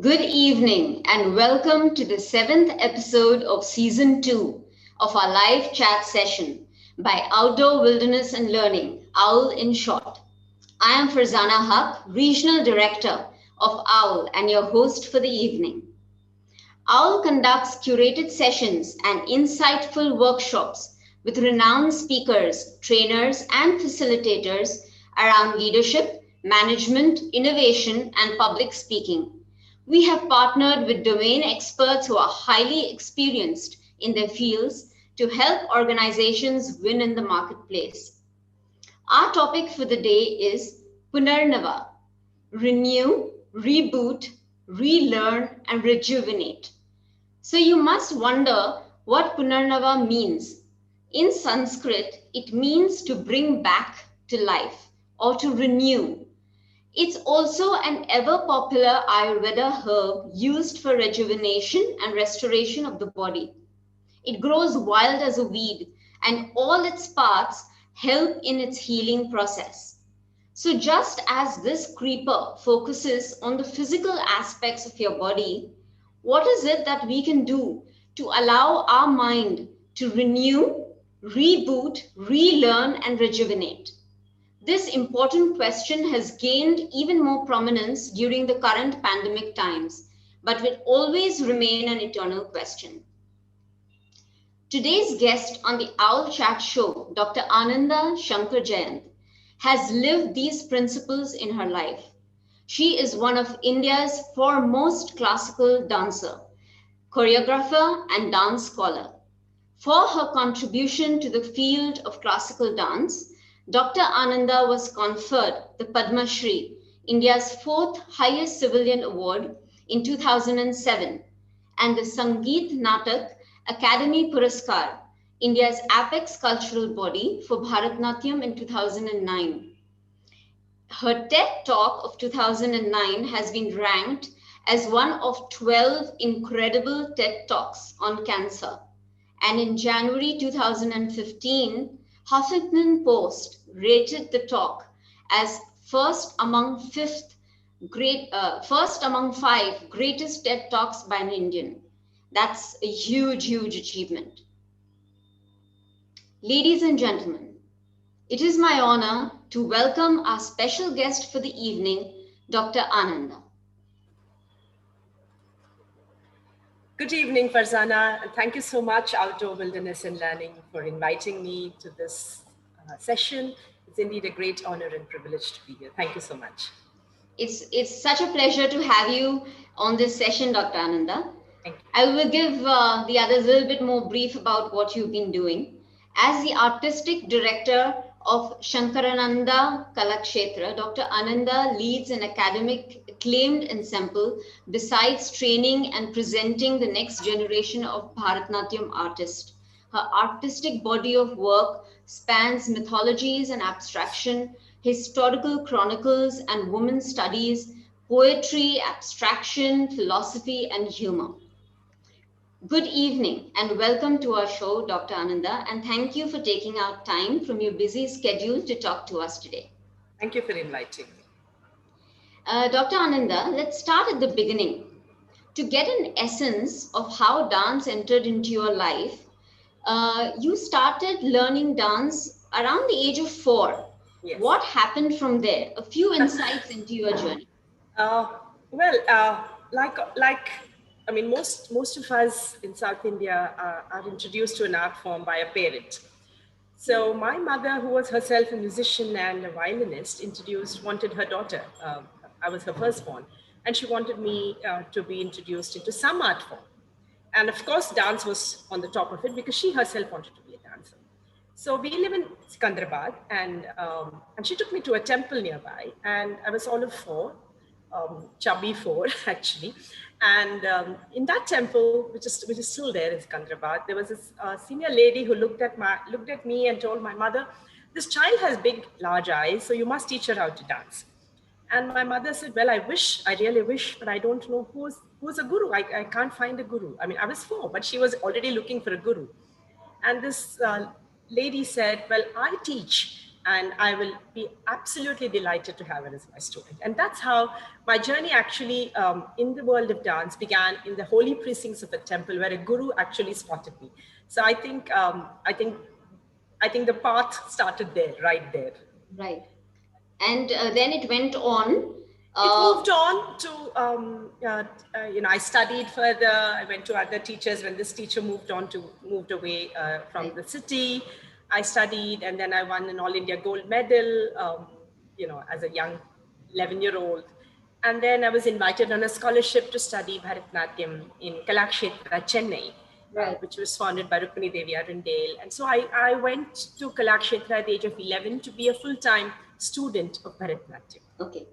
Good evening and welcome to the 7th episode of Season 2 of our live chat session by Outdoor Wilderness and Learning, OWL in short. I am Farzana Haq, Regional Director of OWL and your host for the evening. OWL conducts curated sessions and insightful workshops with renowned speakers, trainers, and facilitators around leadership, management, innovation, and public speaking. We have partnered with domain experts who are highly experienced in their fields to help organizations win in the marketplace. Our topic for the day is Punarnava, renew, reboot, relearn, and rejuvenate. So you must wonder what Punarnava means. In Sanskrit, it means to bring back to life or to renew. It's also an ever-popular Ayurveda herb used for rejuvenation and restoration of the body. It grows wild as a weed, and all its parts help in its healing process. So just as this creeper focuses on the physical aspects of your body, what is it that we can do to allow our mind to renew, reboot, relearn, and rejuvenate? This important question has gained even more prominence during the current pandemic times, but will always remain an eternal question. Today's guest on the OWL Chat Show, Dr. Ananda Shankar Jayant, has lived these principles in her life. She is one of India's foremost classical dancer, choreographer, and dance scholar. For her contribution to the field of classical dance, Dr. Ananda was conferred the Padma Shri, India's 4th highest civilian award, in 2007, and the Sangeet Natak Akademi Puraskar, India's apex cultural body, for Bharatanatyam in 2009. Her TED Talk of 2009 has been ranked as one of 12 incredible TED Talks on cancer. And in January 2015, Huffington Post rated the talk as first among 5 greatest TED Talks by an Indian. That's a huge, huge achievement. Ladies and gentlemen, it is my honor to welcome our special guest for the evening, Dr. Ananda. Good evening, Farzana, and thank you so much, Outdoor Wilderness and Learning, for inviting me to this session. It's indeed a great honor and privilege to be here. Thank you so much. It's such a pleasure to have you on this session, Dr. Ananda. Thank you. I will give the others a little bit more brief about what you've been doing. As the artistic director of Shankarananda Kalakshetra, Dr. Ananda leads an academic acclaimed ensemble besides training and presenting the next generation of Bharatanatyam artists. Her artistic body of work spans mythologies and abstraction, historical chronicles and women's studies, poetry, abstraction, philosophy, and humor. Good evening and welcome to our show, Dr. Ananda, and thank you for taking out time from your busy schedule to talk to us today. Thank you for inviting me. Dr. Ananda, let's start at the beginning. To get an essence of how dance entered into your life, you started learning dance around the age of 4. Yes. What happened from there? A few insights into your journey. Uh, well, I mean, most of us in South India are introduced to an art form by a parent. So my mother, who was herself a musician and a violinist, wanted her daughter. I was her firstborn, and she wanted me to be introduced into some art form. And of course, dance was on the top of it because she herself wanted to be a dancer. So we live in Sikandrabad, and she took me to a temple nearby, and I was all of 4, chubby 4 actually. And in that temple, which is still there in Sikandrabad, there was this senior lady who looked at me and told my mother, "This child has big, large eyes, so you must teach her how to dance." And my mother said, "Well, I really wish, but I don't know who's a guru. I can't find a guru." I mean, I was 4, but she was already looking for a guru. And this lady said, "Well, I teach, and I will be absolutely delighted to have her as my student." And that's how my journey actually in the world of dance began in the holy precincts of a temple where a guru actually spotted me. So I think the path started there, right there. Right. And then it went on. It moved on to, I studied further. I went to other teachers. When this teacher moved away from Right. the city, I studied, and then I won an All India gold medal, as a young 11-year-old. And then I was invited on a scholarship to study Bharatanatyam in Kalakshetra, Chennai, Right. which was founded by Rukmini Devi Arundale. And so I went to Kalakshetra at the age of 11 to be a full-time student of Bharatanatyam. Okay.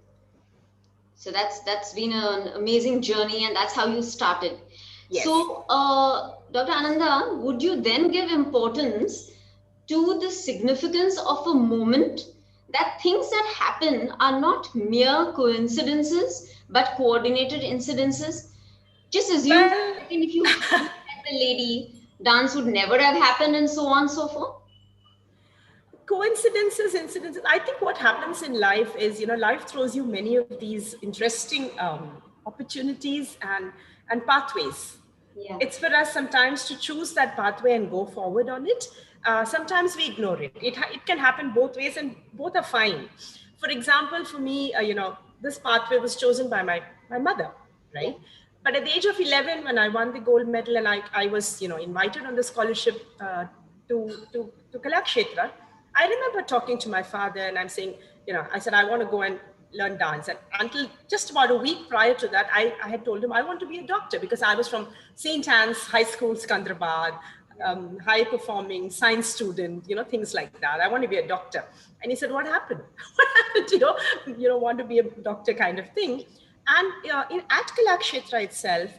So that's been an amazing journey, and that's how you started. Yes. So, Dr. Ananda, would you then give importance to the significance of a moment, that things that happen are not mere coincidences but coordinated incidences? Just assume Well, if you hadn't met the lady, dance would never have happened, and so on and so forth. coincidences, incidences. I think what happens in life is, life throws you many of these interesting opportunities and pathways. Yeah. It's for us sometimes to choose that pathway and go forward on it. Sometimes we ignore it. It can happen both ways, and both are fine. For example, for me, this pathway was chosen by my mother, right? Yeah. But at the age of 11, when I won the gold medal and I was, invited on the scholarship to Kalakshetra, I remember talking to my father and I'm saying, I said, I want to go and learn dance. And until just about a week prior to that, I had told him I want to be a doctor because I was from St. Anne's High School, Sikandrabad, high performing science student, things like that. I want to be a doctor. And he said, what happened? What happened? You don't want to be a doctor kind of thing. And at Kalakshetra itself,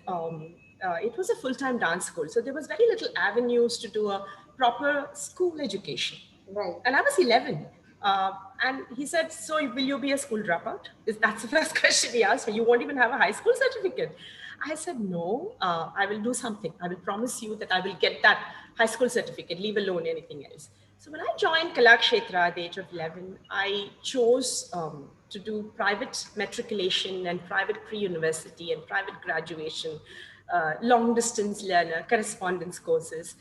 it was a full-time dance school. So there was very little avenues to do a proper school education. Right. And I was 11. And he said, so will you be a school dropout? That's the first question he asked me. You won't even have a high school certificate. I said, no, I will do something. I will promise you that I will get that high school certificate, leave alone anything else. So when I joined Kalakshetra at the age of 11, I chose to do private matriculation and private pre-university and private graduation, long distance learner, correspondence courses,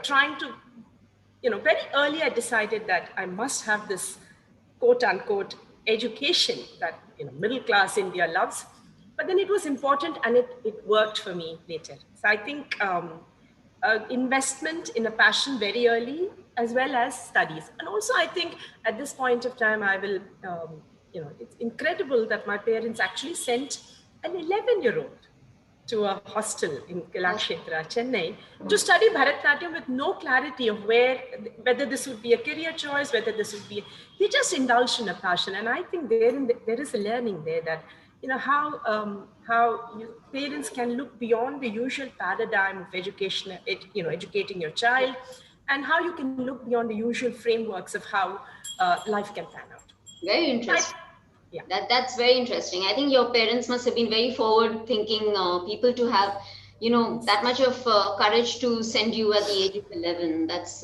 trying to, very early I decided that I must have this quote unquote education that, middle class India loves. But then it was important and it worked for me later. So I think investment in a passion very early, as well as studies. And also I think at this point of time, I will, it's incredible that my parents actually sent an 11-year-old to a hostel in Kalakshetra, Chennai, to study Bharatanatyam with no clarity of whether this would be a career choice, whether this would be, he just indulged in a passion. And I think there is a learning there that, how parents can look beyond the usual paradigm of education, educating your child, and how you can look beyond the usual frameworks of how life can pan out. Very interesting. Yeah. That's very interesting. I think your parents must have been very forward thinking people to have, that much of courage to send you at the age of 11. That's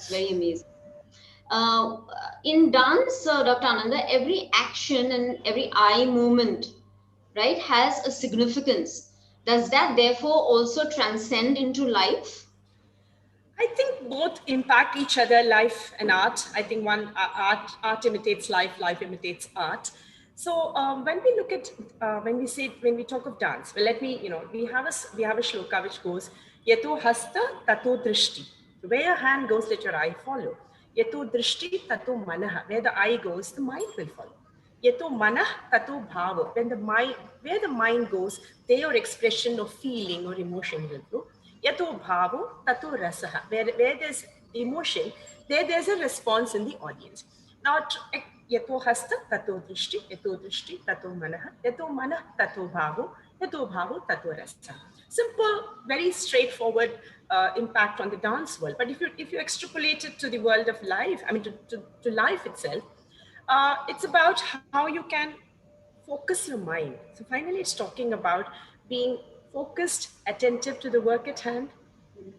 very amazing. Uh, in dance, Dr. Ananda, every action and every eye movement, right, has a significance. Does that therefore also transcend into life? I think both impact each other, life and art. I think art imitates life, life imitates art. So when we look at when we talk of dance, well, we have a shloka which goes yato hasta tato drishti. Where your hand goes, let your eye follow. Yato drishti tato manaha. Where the eye goes, the mind will follow. Yato manah tato bhava. Where the mind goes, there your expression of feeling or emotion will go. Yato bhavo tato rasaha. Where there's emotion, there's a response in the audience. Now, yato hasta tato drishti tato manah tato bhavo tato rasaha. Simple, very straightforward impact on the dance world. But if you extrapolate it to the world of life, I mean to life itself, it's about how you can focus your mind. So finally, it's talking about being focused, attentive to the work at hand.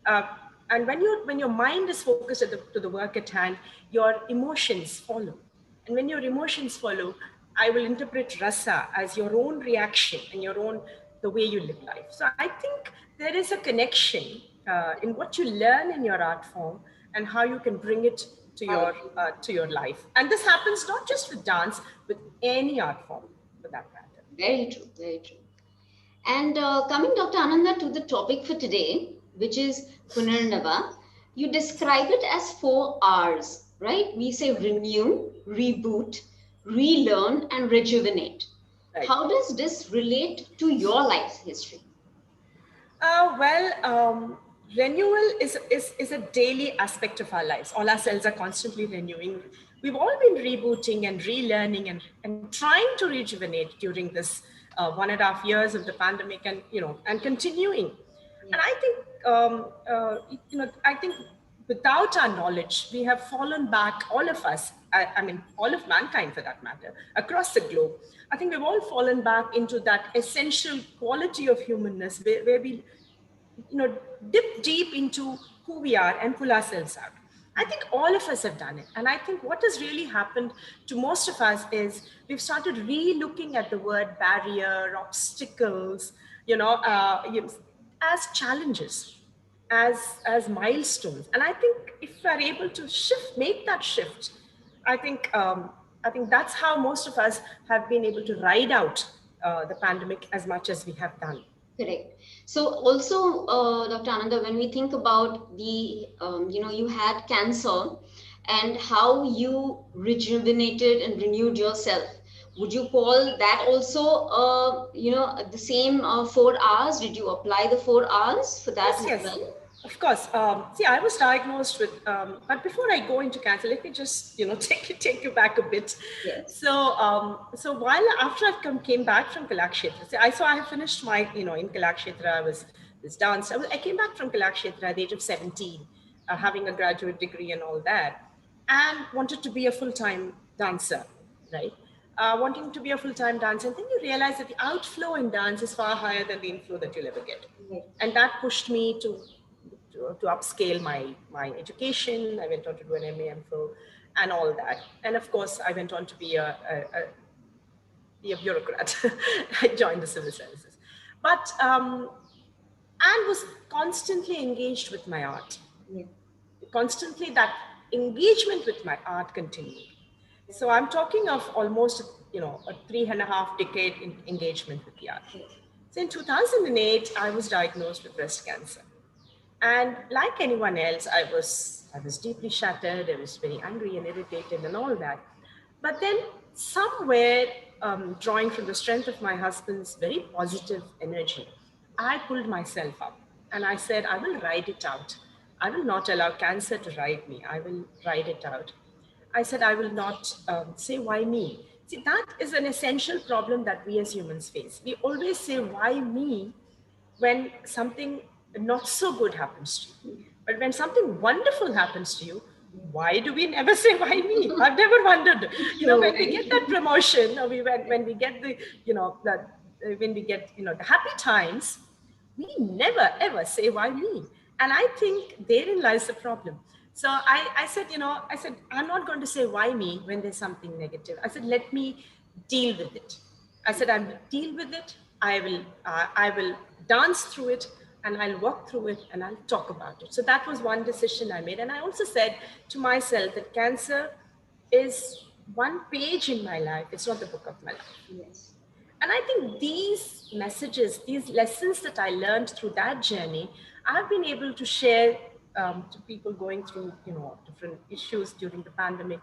Uh, and when your mind is focused to the work at hand, your emotions follow. And when your emotions follow, I will interpret rasa as your own reaction and the way you live life. So I think there is a connection in what you learn in your art form and how you can bring it to your life. And this happens not just with dance, with any art form for that matter. Very true, very true. And coming, Dr. Ananda, to the topic for today, which is Punarnava, you describe it as 4 R's, right? We say renew, reboot, relearn, and rejuvenate. Right. How does this relate to your life's history? Renewal is a daily aspect of our lives. All our cells are constantly renewing. We've all been rebooting and relearning and trying to rejuvenate during this 1.5 years of the pandemic, and continuing. Yeah. And I think without our knowledge, we have fallen back, all of us, I mean, all of mankind for that matter, across the globe. I think we've all fallen back into that essential quality of humanness where we, dip deep into who we are and pull ourselves out. I think all of us have done it. And I think what has really happened to most of us is we've started re-looking at the word barrier, obstacles, as challenges, as milestones. And I think if we're able to make that shift, I think that's how most of us have been able to ride out the pandemic as much as we have done. Correct. So also, Dr. Ananda, when we think about you had cancer and how you rejuvenated and renewed yourself, would you call that also, the same 4 R's? Did you apply the 4 R's for that as Yes. well? Of course. I was diagnosed with, but before I go into cancer, let me just, take you back a bit. Yes. So after I came back from Kalakshetra, I have finished my, in Kalakshetra, I was this dance. I came back from Kalakshetra at the age of 17, having a graduate degree and all that, and wanted to be a full-time dancer, right? Wanting to be a full-time dancer, and then you realize that the outflow in dance is far higher than the inflow that you'll ever get. Right. And that pushed me to upscale my education. I went on to do an MA, MPhil, and all that. And of course, I went on to be a bureaucrat. I joined the civil services, but and was constantly engaged with my art. Yeah. Constantly, that engagement with my art continued. So I'm talking of almost a 3.5 decade engagement with the art. So in 2008, I was diagnosed with breast cancer. And like anyone else, I was deeply shattered. I was very angry and irritated and all that. But then somewhere, drawing from the strength of my husband's very positive energy, I pulled myself up and I said, I will ride it out. I will not allow cancer to ride me. I will ride it out. I said, I will not say, why me? See, that is an essential problem that we as humans face. We always say, why me, when something not so good happens to you. But when something wonderful happens to you, why do we never say, why me? I've never wondered. It's You know, true, when we right? get that promotion, or when we get the, when we get, the happy times, we never ever say, why me? And I think therein lies the problem. So I said, I'm not going to say why me when there's something negative. I said, let me deal with it. I said, I'll deal with it. I will dance through it, and I'll walk through it, and I'll talk about it. So that was one decision I made. And I also said to myself that cancer is one page in my life. It's not the book of my life. Yes. And I think these messages, these lessons that I learned through that journey, I've been able to share to people going through, different issues during the pandemic,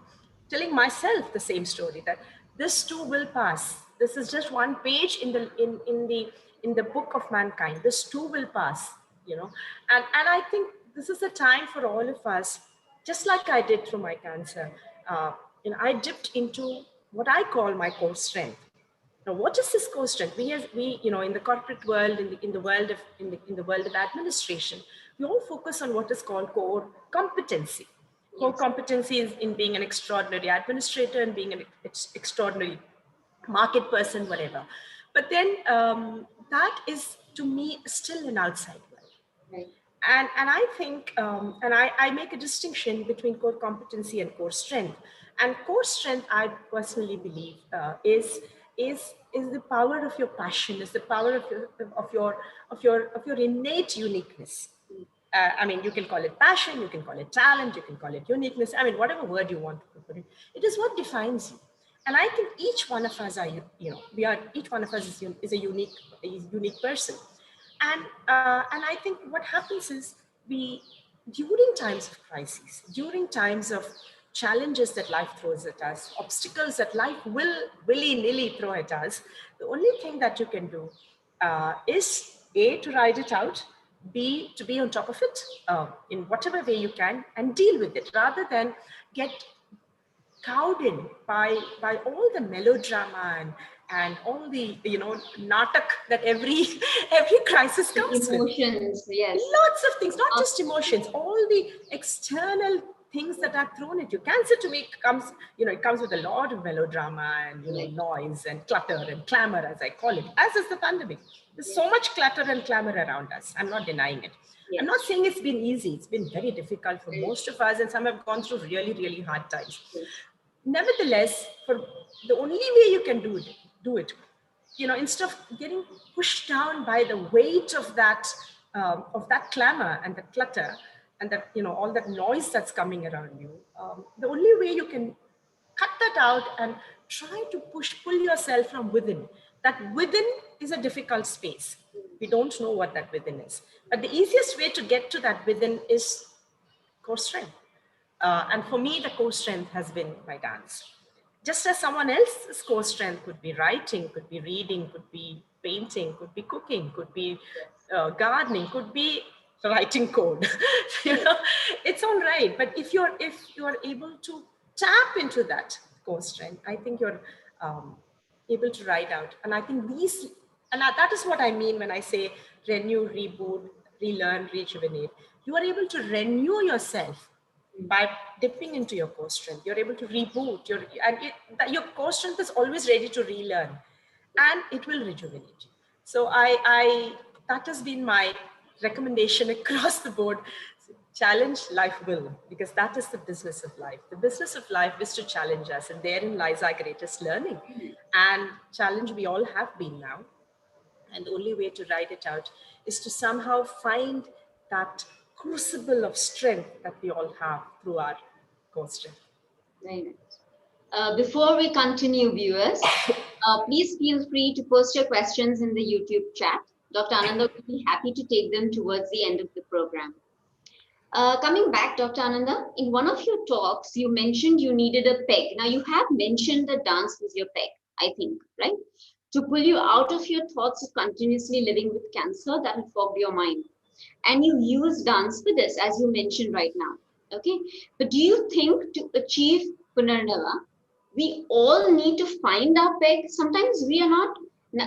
telling myself the same story, that this too will pass. This is just one page in the book of mankind. This too will pass, and I think this is a time for all of us, just like I did through my cancer. I dipped into what I call my core strength. Now, what is this core strength? In the corporate world, in the world of administration, we all focus on what is called core competency. Core Yes. competency is in being an extraordinary administrator and being an extraordinary market person, whatever. But then that is, to me, still an outside world. Right. And I think and I make a distinction between core competency and core strength. And core strength, I personally believe, is the power of your passion, is the power of your innate uniqueness. I mean, you can call it passion, you can call it talent, you can call it uniqueness. I mean, whatever word you want to put it, it is what defines you. And I think each one of us each one of us is a unique person. And I think what happens is, we, during times of crises, during times of challenges that life throws at us, obstacles that life will willy-nilly throw at us, the only thing that you can do is A, to ride it out, B, to be on top of it in whatever way you can, and deal with it, rather than get cowed in by all the melodrama and all the natak that every every crisis The comes with. emotions, yes. Lots of things, not just emotions, all the external things that are thrown at you. Cancer, to me, it comes with a lot of melodrama and Right. noise and clutter and clamor, as I call it, as is the pandemic. There's so much clutter and clamor around us. I'm not denying it. I'm Yes. not saying it's been easy. It's been very difficult for most of us, and some have gone through really, really hard times. Nevertheless, for the only way you can do it, instead of getting pushed down by the weight of that clamor and the clutter and that all that noise that's coming around you, the only way you can cut that out and try to pull yourself from within. That within is a difficult space. We don't know what that within is, but the easiest way to get to that within is core strength. And for me, the core strength has been my dance. Just as someone else's core strength could be writing, could be reading, could be painting, could be cooking, could be gardening, could be writing code. It's all right. But if you're able to tap into that core strength, I think you're able to ride out. And I think that is what I mean when I say renew, reboot, relearn, rejuvenate. You are able to renew yourself by dipping into your core strength. You're able to reboot your core strength is always ready to relearn, and it will rejuvenate you. So I that has been my recommendation across the board. Challenge, life will, because that is the business of life. The business of life is to challenge us, and therein lies our greatest learning. And challenge we all have been now. And the only way to ride it out is to somehow find that crucible of strength that we all have through our core strength. Very nice. Before we continue, viewers, please feel free to post your questions in the YouTube chat. Dr. Ananda will be happy to take them towards the end of the program. Coming back, Dr. Ananda, in one of your talks, you mentioned you needed a peg. Now, you have mentioned that dance was your peg, I think, right? to pull you out of your thoughts of continuously living with cancer that have fogged your mind. And you use dance for this, as you mentioned right now. Okay. But do you think to achieve Punarnava, we all need to find our peg? Sometimes we are not.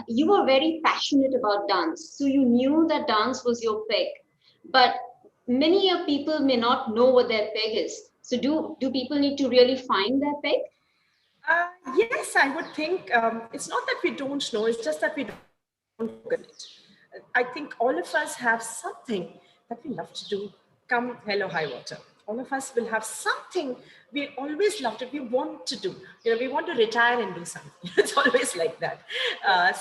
You were very passionate about dance, so you knew that dance was your peg. But many of people may not know what their peg is. So do people need to really find their peg? Yes, I would think it's not that we don't know, it's just that we don't focus on it. I think all of us have something that we love to do, come hell or high water. All of us will have something we always loved it, we want to do. We want to retire and do something. It's always like that. I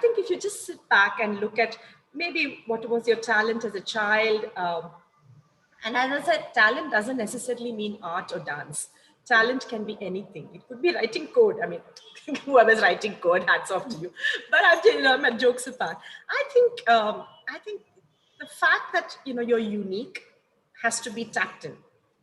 think if you just sit back and look at maybe what was your talent as a child, and as I said, talent doesn't necessarily mean art or dance. Talent can be anything. It could be writing code. I mean, whoever's writing code, hats off to you. But I'm telling you, my jokes apart. I think the fact that you're unique has to be tapped in.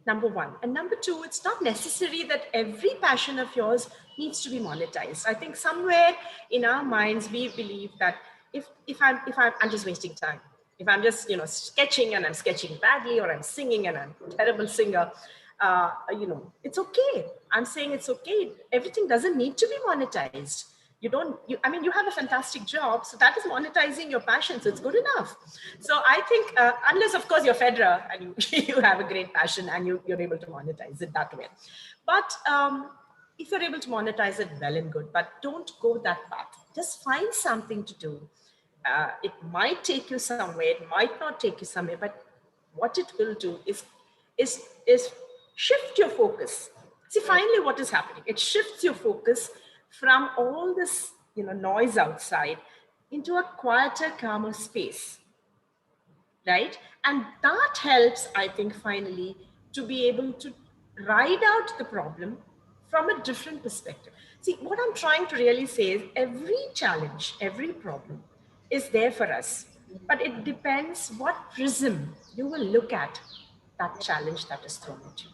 Number one, and number two, it's not necessary that every passion of yours needs to be monetized. I think somewhere in our minds we believe that if I'm just wasting time, if I'm just sketching and I'm sketching badly, or I'm singing and I'm a terrible singer, it's okay. I'm saying it's okay. Everything doesn't need to be monetized. You have a fantastic job, so that is monetizing your passion, so it's good enough. So I think, unless of course you're Federer and you have a great passion and you're able to monetize it that way. But if you're able to monetize it, well and good, but don't go that path. Just find something to do. It might take you somewhere, it might not take you somewhere, but what it will do is shift your focus. See, finally, what is happening? It shifts your focus from all this, noise outside into a quieter, calmer space, right? And that helps, I think, finally, to be able to ride out the problem from a different perspective. See, what I'm trying to really say is every challenge, every problem is there for us, but it depends what prism you will look at that challenge that is thrown at you.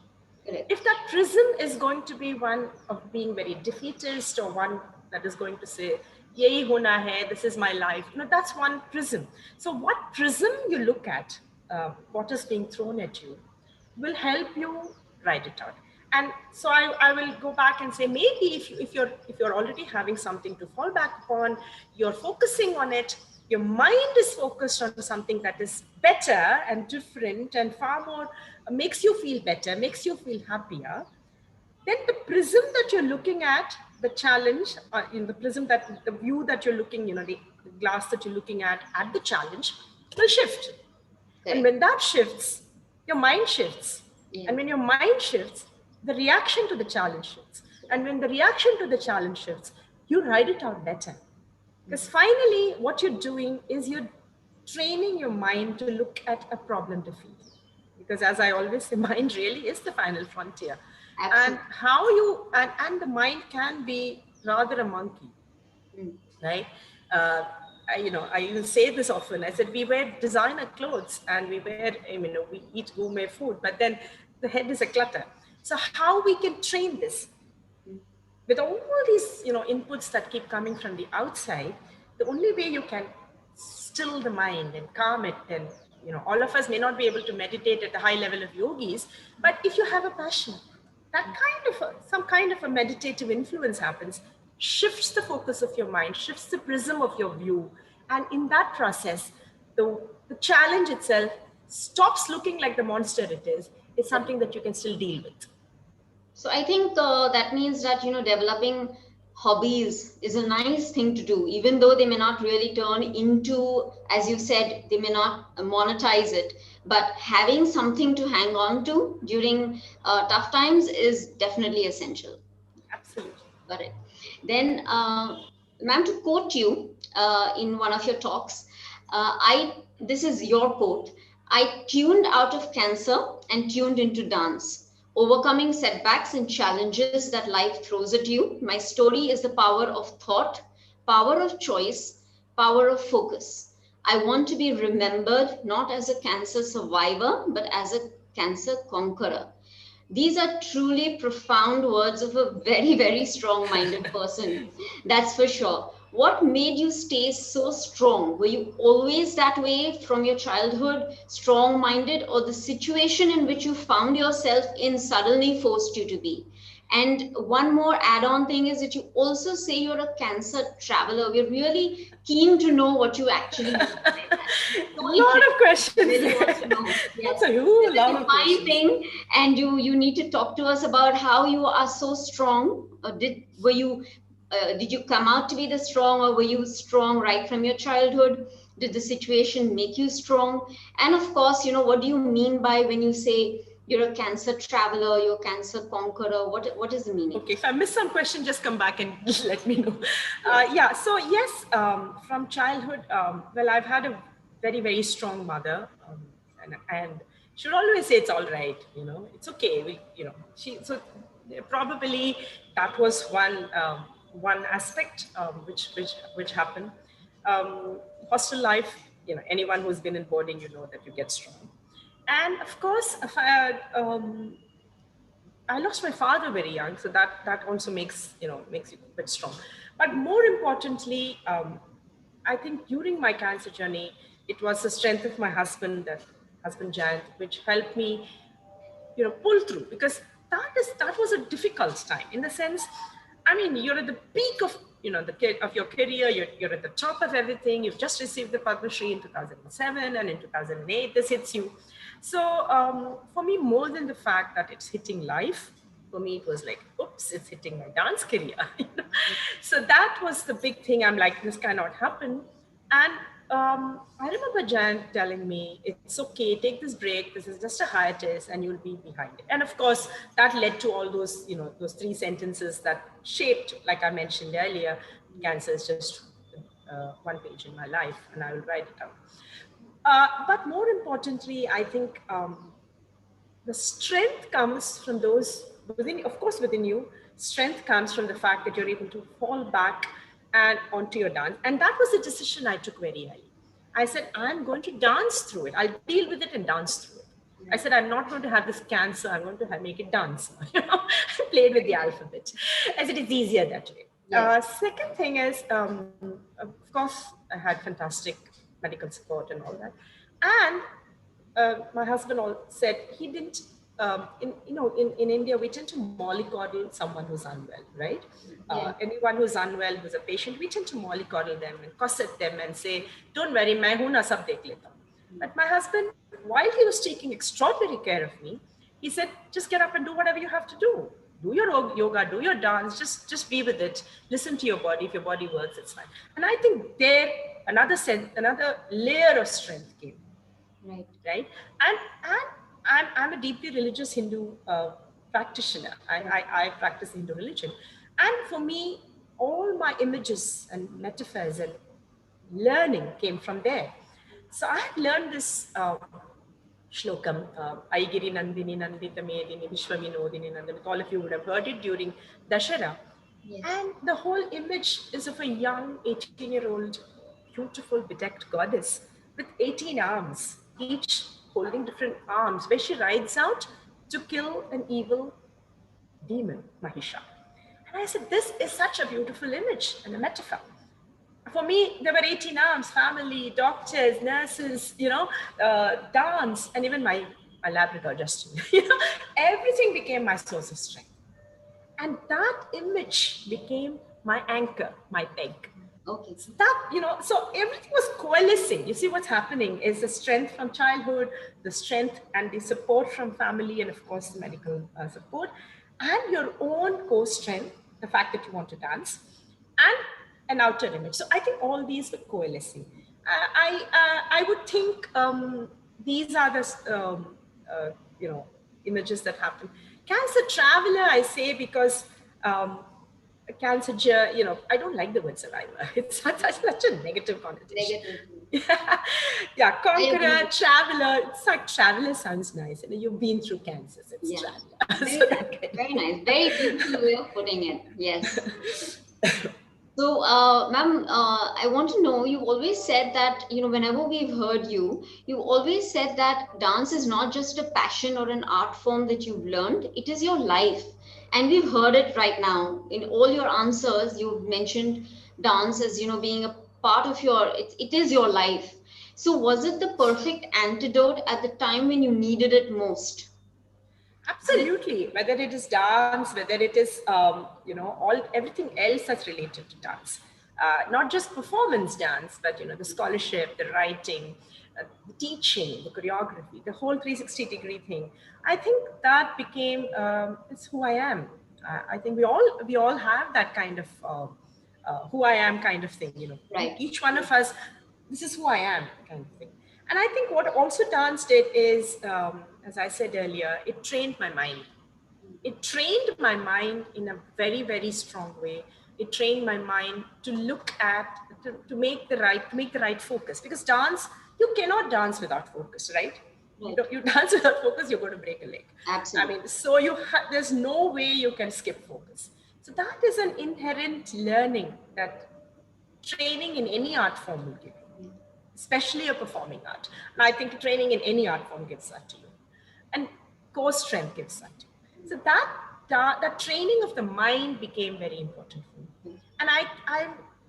Correct. If that prism is going to be one of being very defeatist, or one that is going to say, yahi hona hai, this is my life, that's one prism. So what prism you look at, what is being thrown at you, will help you write it out. And so I will go back and say, maybe if you're already having something to fall back upon, you're focusing on it, your mind is focused on something that is better and different and far more, makes you feel better, makes you feel happier, then the prism that you're looking at, the challenge, in the prism, that the view that you're looking, the glass that you're looking at the challenge will shift. Correct. And when that shifts, your mind shifts. Yeah. And when your mind shifts, the reaction to the challenge shifts. And when the reaction to the challenge shifts, you write it out better. Because finally, what you're doing is you're training your mind to look at a problem differently. Because as I always say, mind really is the final frontier. Absolutely. And how you, and the mind can be rather a monkey, right? I will say this often. I said, we wear designer clothes and we eat gourmet food, but then the head is a clutter. So how we can train this? With all these, inputs that keep coming from the outside, the only way you can still the mind and calm it, and, all of us may not be able to meditate at the high level of yogis, but if you have a passion, that some kind of a meditative influence happens, shifts the focus of your mind, shifts the prism of your view. And in that process, the challenge itself stops looking like the monster it is. It's something that you can still deal with. So I think that means that, developing hobbies is a nice thing to do, even though they may not really turn into, as you said, they may not monetize it, but having something to hang on to during tough times is definitely essential. Absolutely. Got it. Then, ma'am, to quote you in one of your talks, this is your quote: I tuned out of cancer and tuned into dance, overcoming setbacks and challenges that life throws at you. My story is the power of thought, power of choice, power of focus. I want to be remembered not as a cancer survivor, but as a cancer conqueror. These are truly profound words of a very, very strong minded person. That's for sure. What made you stay so strong? Were you always that way from your childhood, strong minded, or the situation in which you found yourself in suddenly forced you to be? And one more add on thing is that you also say you're a cancer traveler. We're really keen to know what you actually mean by that. It's so Lot of interesting. questions Really there. want to know. That's Yes. a whole It's a lot of defined questions. thing, and you need to talk to us about how you are so strong. Did you come out to be the strong, or were you strong right from your childhood? Did the situation make you strong? And of course, what do you mean by when you say you're a cancer traveler, you're a cancer conqueror? What is the meaning? Okay, if I miss some question, just come back and let me know. Yes. Yeah, so yes, from childhood, well, I've had a very, very strong mother, and she would always say it's all right, it's okay. Probably that was one aspect which happened. Hostel life, anyone who's been in boarding, that you get strong. And of course, if I lost my father very young, so that also makes you a bit strong. But more importantly, I think during my cancer journey, it was the strength of my husband Jayant, which helped me, pull through, because that was a difficult time, in the sense, I mean, you're at the peak of of your career. You're at the top of everything. You've just received the Padma Shri in 2007, and in 2008 this hits you. So for me, more than the fact that it's hitting life, for me it was like, oops, it's hitting my dance career. So that was the big thing. I'm like, this cannot happen. And I remember Jan telling me, it's okay, take this break. This is just a hiatus and you'll be behind it. And of course, that led to all those, those 3 sentences that shaped, like I mentioned earlier, cancer is just one page in my life, and I will write it down. But more importantly, I think the strength comes from those within, of course, within you. Strength comes from the fact that you're able to fall back and onto your dance. And that was a decision I took very early. I said, I'm going to dance through it. I'll deal with it and dance through it. I said, I'm not going to have this cancer. I'm going to make it dance. I played with the alphabet. I said, it's easier that way. Yes. Second thing is, of course, I had fantastic medical support and all that. And my husband all said he didn't. In India, we tend to mollycoddle someone who's unwell, right? Yeah. Anyone who's unwell, who's a patient, we tend to mollycoddle them and cosset them and say, "Don't worry, main hu na, sab dekh leta hu." But my husband, while he was taking extraordinary care of me, he said, "Just get up and do whatever you have to do. Do your yoga, do your dance. Just be with it. Listen to your body. If your body works, it's fine." And I think there another layer of strength came. Right. And I'm a deeply religious Hindu practitioner. I practice Hindu religion. And for me, all my images and metaphors and learning came from there. So I had learned this shlokam, Aigiri Nandini Nandita Medini Vishwavinodini Nandini. All of you would have heard it during Dashera. Yes. And the whole image is of a young 18-year-old, beautiful, bedecked goddess with 18 arms, each holding different arms, where she rides out to kill an evil demon, Mahisha. And I said, this is such a beautiful image and a metaphor. For me, there were 18 arms, family, doctors, nurses, dance, and even my Labrador, Justin. Everything became my source of strength. And that image became my anchor, my peg. Okay. So so everything was coalescing. You see, what's happening is the strength from childhood, the strength and the support from family, and of course the medical support, and your own core strength, the fact that you want to dance, and an outer image. So I think all these were coalescing. I would think these are the images that happen. Cancer traveler, I say, because cancer, I don't like the word survivor. It's such a negative connotation. Negative. Yeah, conqueror, traveler. It's like traveler sounds nice. You've been through cancer, so it's traveler. Very, very nice. Very beautiful way of putting it. Yes. So, ma'am, I want to know, you always said that, whenever we've heard you, you always said that dance is not just a passion or an art form that you've learned, it is your life. And we've heard it right now. In all your answers, you've mentioned dance as, being a part of it is your life. So, was it the perfect antidote at the time when you needed it most? Did it? Absolutely. Whether it is dance, whether it is, all everything else that's related to dance, not just performance dance, but the scholarship, the writing, the teaching, the choreography, the whole 360-degree thing. I think that became it's who I am. I think we all have that kind of who I am kind of thing. Right. Each one of us, this is who I am kind of thing. And I think what also dance did is, as I said earlier, it trained my mind. It trained my mind in a very, very strong way. It trained my mind to look at, to make the right focus. Because dance, you cannot dance without focus, right? Right. You dance without focus, you're going to break a leg. I Absolutely. mean, so there's no way you can skip focus. So that is an inherent learning that training in any art form will give you, especially a performing art. And I think training in any art form gives that to you. And core strength gives that to you. So that training of the mind became very important for me. And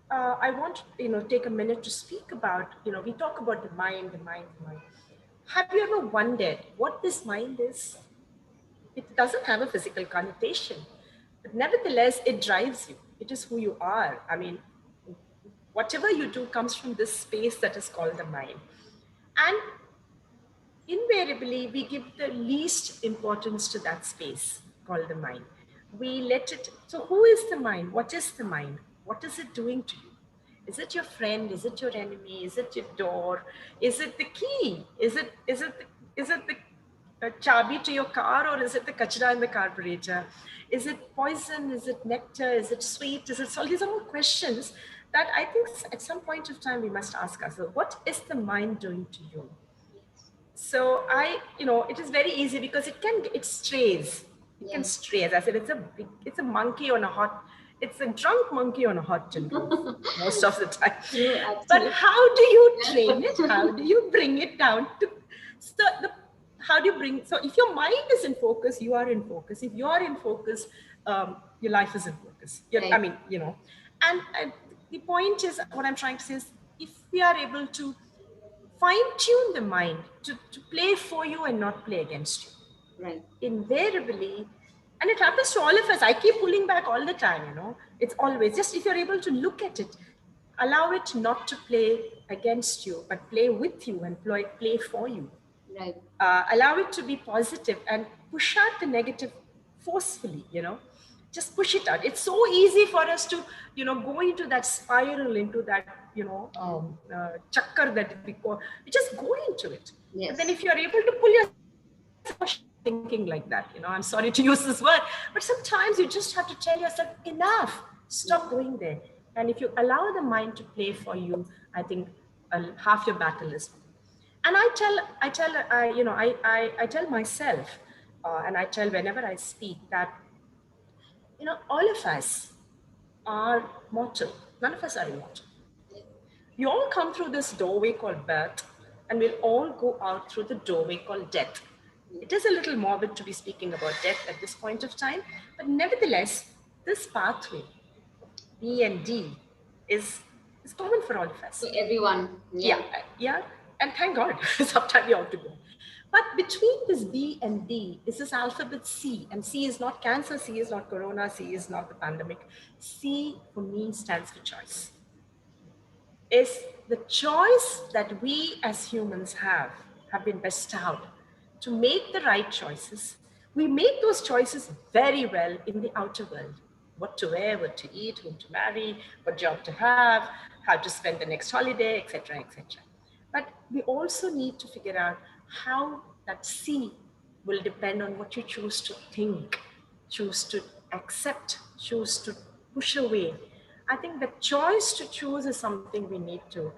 I want to take a minute to speak about, we talk about the mind, the mind, the mind. Have you ever wondered what this mind is? It doesn't have a physical connotation, but nevertheless, it drives you. It is who you are. I mean, whatever you do comes from this space that is called the mind. And invariably, we give the least importance to that space called the mind. We let it. So, who is the mind? What is the mind? What is it doing to you? Is it your friend? Is it your enemy? Is it your door? Is it the key? Is it the chabi to your car, or is it the kachra in the carburetor? Is it poison? Is it nectar? Is it sweet? Is it salt? These are all questions that I think at some point of time we must ask ourselves, what is the mind doing to you? So it is very easy because it strays. It can Yeah. stray. As I said, it's a monkey on a hot, it's a drunk monkey on a hot tin roof most of the time. True, But absolutely. how do you train it? How do you bring it down to, so how do you bring, so if your mind is in focus, you are in focus. If you are in focus, your life is in focus. I Right. mean, and the point is, what I'm trying to say is, if we are able to fine tune the mind to play for you and not play against you. Right. Invariably, and it happens to all of us. I keep pulling back all the time, It's always just, if you're able to look at it, allow it not to play against you, but play with you and play for you. Right. Allow it to be positive and push out the negative forcefully, just push it out. It's so easy for us to go into that spiral, into that chakkar that we call. We just go into it. But then Yes. if you're able to pull yourself thinking like that, I'm sorry to use this word, but sometimes you just have to tell yourself, enough, stop going there. And if you allow the mind to play for you, I think half your battle is won. And I tell myself, and I tell whenever I speak, that all of us are mortal. None of us are immortal. We all come through this doorway called birth, and we'll all go out through the doorway called death. It is a little morbid to be speaking about death at this point of time, but nevertheless, this pathway, B and D, is common for all of So us. everyone, Yeah, yeah. yeah, and thank God, sometime we ought to go. But between this B and D is this alphabet C, and C is not cancer, C is not corona, C is not the pandemic. C for me stands for choice. Is the choice that we as humans have been bestowed to make the right choices. We make those choices very well in the outer world. What to wear, what to eat, whom to marry, what job to have, how to spend the next holiday, etc., etc. But we also need to figure out how that C will depend on what you choose to think, choose to accept, choose to push away. I think the choice to choose is something we need to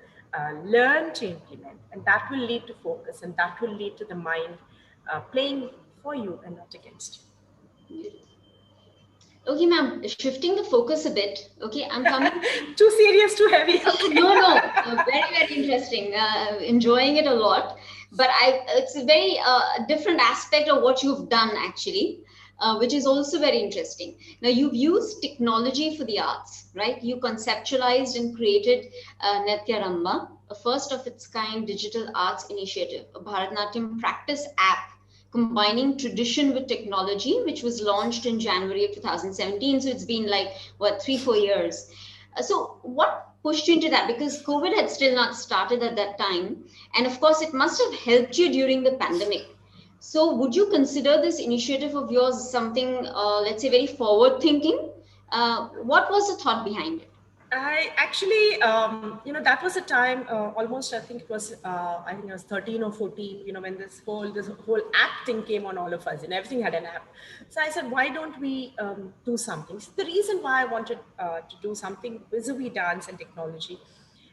learn to implement, and that will lead to focus, and that will lead to the mind playing for you and not against you. Okay, ma'am, shifting the focus a bit. Okay, I'm coming. Too serious, too heavy. Okay. No, no, very, very interesting. Enjoying it a lot. But it's a very different aspect of what you've done actually, which is also very interesting. Now, you've used technology for the arts, right? You conceptualized and created Natyarambha, a first of its kind digital arts initiative, a Bharatanatyam practice app combining tradition with technology, which was launched in January of 2017. So it's been like, what, 3, 4 years. So, what pushed you into that? Because COVID had still not started at that time. And of course, it must have helped you during the pandemic. So, would you consider this initiative of yours something, let's say, very forward thinking? What was the thought behind it? I actually, that was a time almost. I think it was. I think it was 13 or 14. When this whole app thing came on all of us, and everything had an app. So I said, why don't we do something? So the reason why I wanted to do something vis-a-vis dance and technology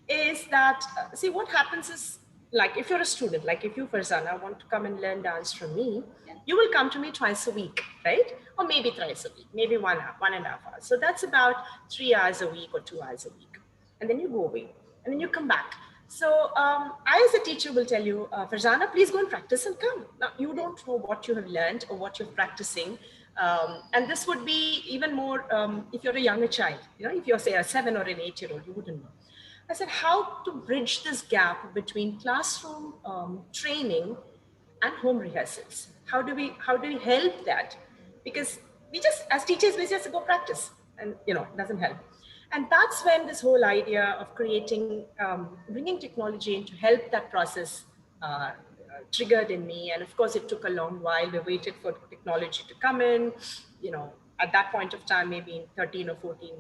is that see what happens is, like, if you're a student, like if you, Farzana, want to come and learn dance from me, Yeah. you will come to me twice a week, right? Or maybe thrice a week, maybe 1 hour, 1.5 hours. So that's about 3 hours a week or 2 hours a week. And then you go away and then you come back. So I, as a teacher, will tell you, Farzana, please go and practice and come. Now, you don't know what you have learned or what you're practicing. And this would be even more if you're a younger child. If you're, say, a 7 or an 8-year-old, you wouldn't know. I said, how to bridge this gap between classroom training and home rehearsals? How do we help that? Because we just, as teachers, we just go practice, and it doesn't help. And that's when this whole idea of creating, bringing technology in to help that process triggered in me. And of course, it took a long while. We waited for technology to come in. At that point of time, maybe in 13 or 14,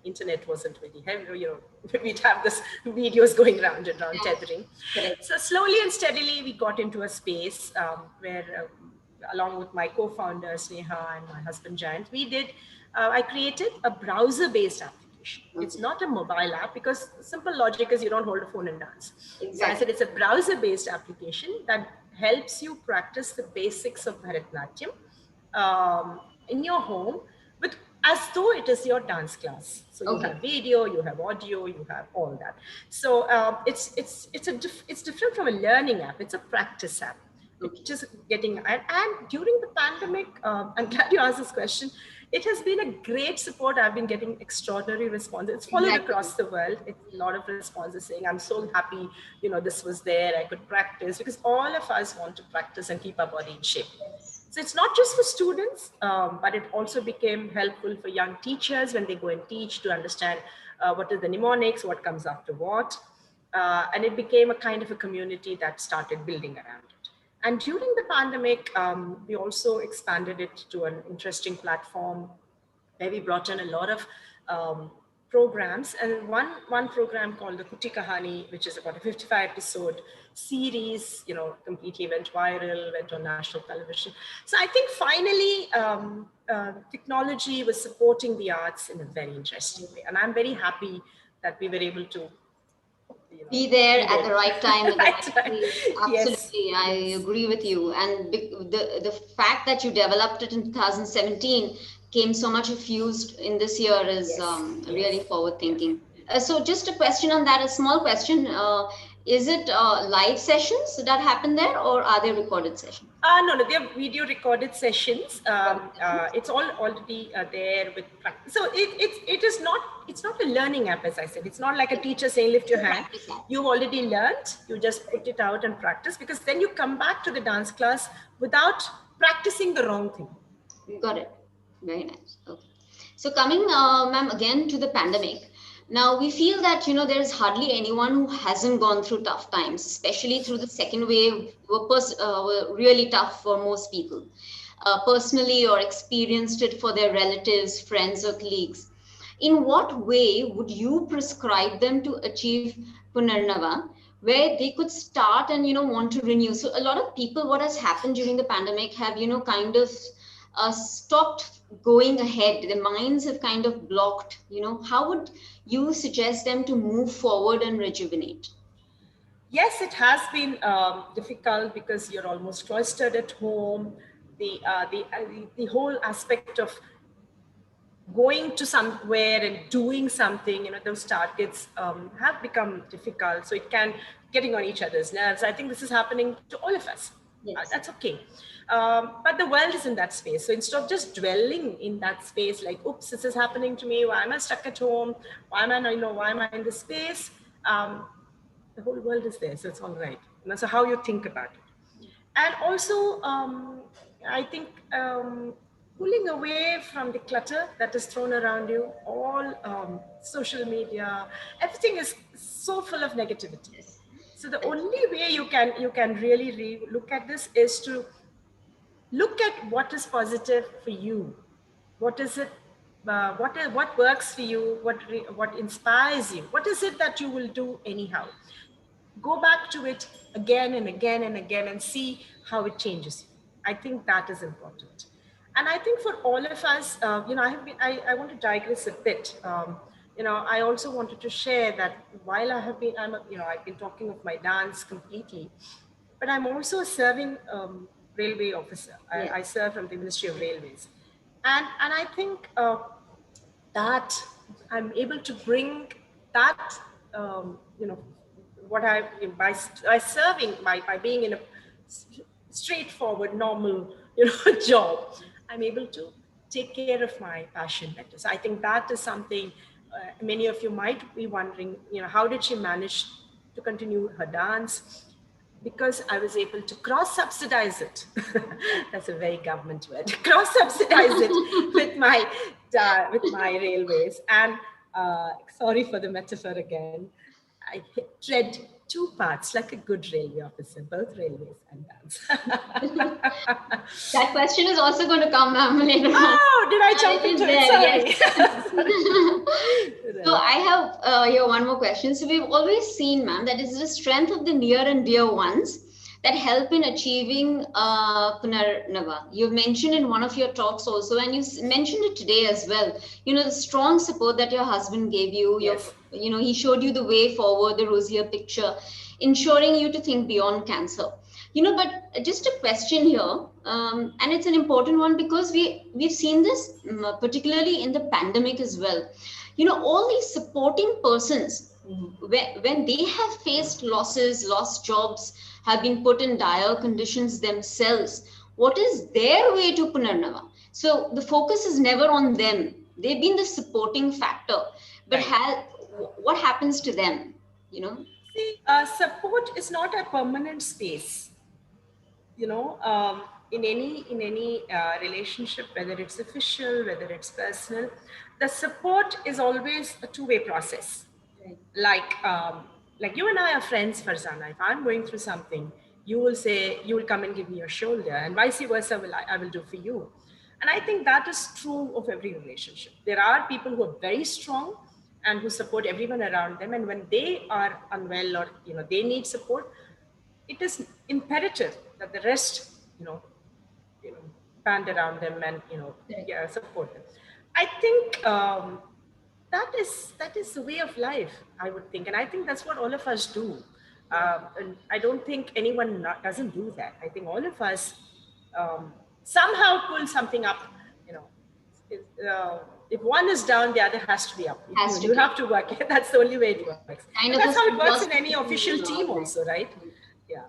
internet wasn't very heavy. We'd have this videos going round and round, Yeah, tethering. correct. So slowly and steadily, we got into a space where, along with my co-founder Sneha and my husband Jayant, I created a browser-based application. It's Okay, not a mobile app, because simple logic is you don't hold a phone and dance. So I exactly. said it's a browser-based application that helps you practice the basics of Bharatanatyam in your home, with, as though it is your dance class. So you Okay, have video, you have audio, you have all that. So it's different from a learning app. It's a practice app. It's okay. just getting, and during the pandemic, I'm glad you asked this question. It has been a great support. I've been getting extraordinary responses. It's followed Exactly. across the world. It's a lot of responses saying, I'm so happy, this was there. I could practice, because all of us want to practice and keep our body in shape. Yes. So it's not just for students, but it also became helpful for young teachers when they go and teach, to understand what is the mnemonics, what comes after what. And it became a kind of a community that started building around it. And during the pandemic, we also expanded it to an interesting platform where we brought in a lot of programs, and one program called the Kuti Kahani, which is about a 55 episode series, completely went viral, went on national television. So I think finally technology was supporting the arts in a very interesting way, and I'm very happy that we were able to Be there be at there. the right time at the Right, right right. place. Yes, Absolutely, I yes, agree with you. And the fact that you developed it in 2017 came so much fused in this year is yes, yes, really forward yes. thinking. So, just a question on that, a small question. Is it live sessions that happen there, or are they recorded sessions? No, no, they're video recorded sessions. Recorded sessions. It's all already there with practice. So it's not a learning app, as I said. It's not like a Yeah. teacher saying, lift It's your a hand. practice app. You've already learned. You just put it out and practice, because then you come back to the dance class without practicing the wrong thing. Got it. Very nice. Okay. So coming, ma'am, again to the pandemic. Now we feel that there's hardly anyone who hasn't gone through tough times, especially through the second wave. Were really tough for most people, personally or experienced it for their relatives, friends, or colleagues. In what way would you prescribe them to achieve Punarnava, where they could start and want to renew? So a lot of people, what has happened during the pandemic, have kind of stopped going ahead. Their minds have kind of blocked. How would you suggest them to move forward and rejuvenate? Yes, it has been difficult, because you're almost cloistered at home. The whole aspect of going to somewhere and doing something, those targets have become difficult. So it can getting on each other's nerves. I think this is happening to all of us. Yes. That's okay. But the world is in that space. So instead of just dwelling in that space, like, oops, this is happening to me. Why am I stuck at home? Why am I in this space? The whole world is there. So it's all right. So how you think about it. And also, I think pulling away from the clutter that is thrown around you, all social media, everything is so full of negativity. Yes. So the only way you can really look at this is to look at what is positive for you. What is it? What works for you? What inspires you? What is it that you will do anyhow? Go back to it again and again and again and see how it changes you. I think that is important. And I think for all of us, I want to digress a bit. I also wanted to share that while I've been talking of my dance completely, but I'm also a serving railway officer. Yes. I serve from the Ministry of Railways. And I think that I'm able to bring that, what I, by serving, by being in a straightforward, normal, job, I'm able to take care of my passion better. So I think that is something many of you might be wondering, how did she manage to continue her dance? Because I was able to cross-subsidize it. That's a very government word. Cross-subsidize it with my railways. And sorry for the metaphor again. I tread two parts like a good railway officer, both railways and dance. That question is also going to come, ma'am, later on. Oh, did I jump It is into it? there, Sorry. yes. So I have here one more question. So we've always seen, ma'am, that is the strength of the near and dear ones that help in achieving Punarnava. You've mentioned in one of your talks also, and you mentioned it today as well. The strong support that your husband gave you. Yes. He showed you the way forward, the rosier picture, ensuring you to think beyond cancer. But just a question here, and it's an important one because we've seen this particularly in the pandemic as well. All these supporting persons, when they have faced losses, lost jobs, have been put in dire conditions themselves, what is their way to Punarnava? So the focus is never on them. They've been the supporting factor, but Right. what happens to them? See, support is not a permanent space. In any relationship, whether it's official, whether it's personal, the support is always a two-way process. Right. Like you and I are friends, Farzana. If I'm going through something, you will come and give me your shoulder, and vice versa I will do for you. And I think that is true of every relationship. There are people who are very strong and who support everyone around them, and when they are unwell or they need support, it is imperative that the rest, you know, you know, band around them and Right. yeah, support them. I think that is the way of life, I would think, and I think that's what all of us do. And I don't think anyone doesn't do that. I think all of us somehow pull something up. You know, if, uh, if one is down, the other has to be up. Has to You be. have to work. That's the only way it works. Kind And of that's a how it works in any philosophy. official team, also, right? Yeah.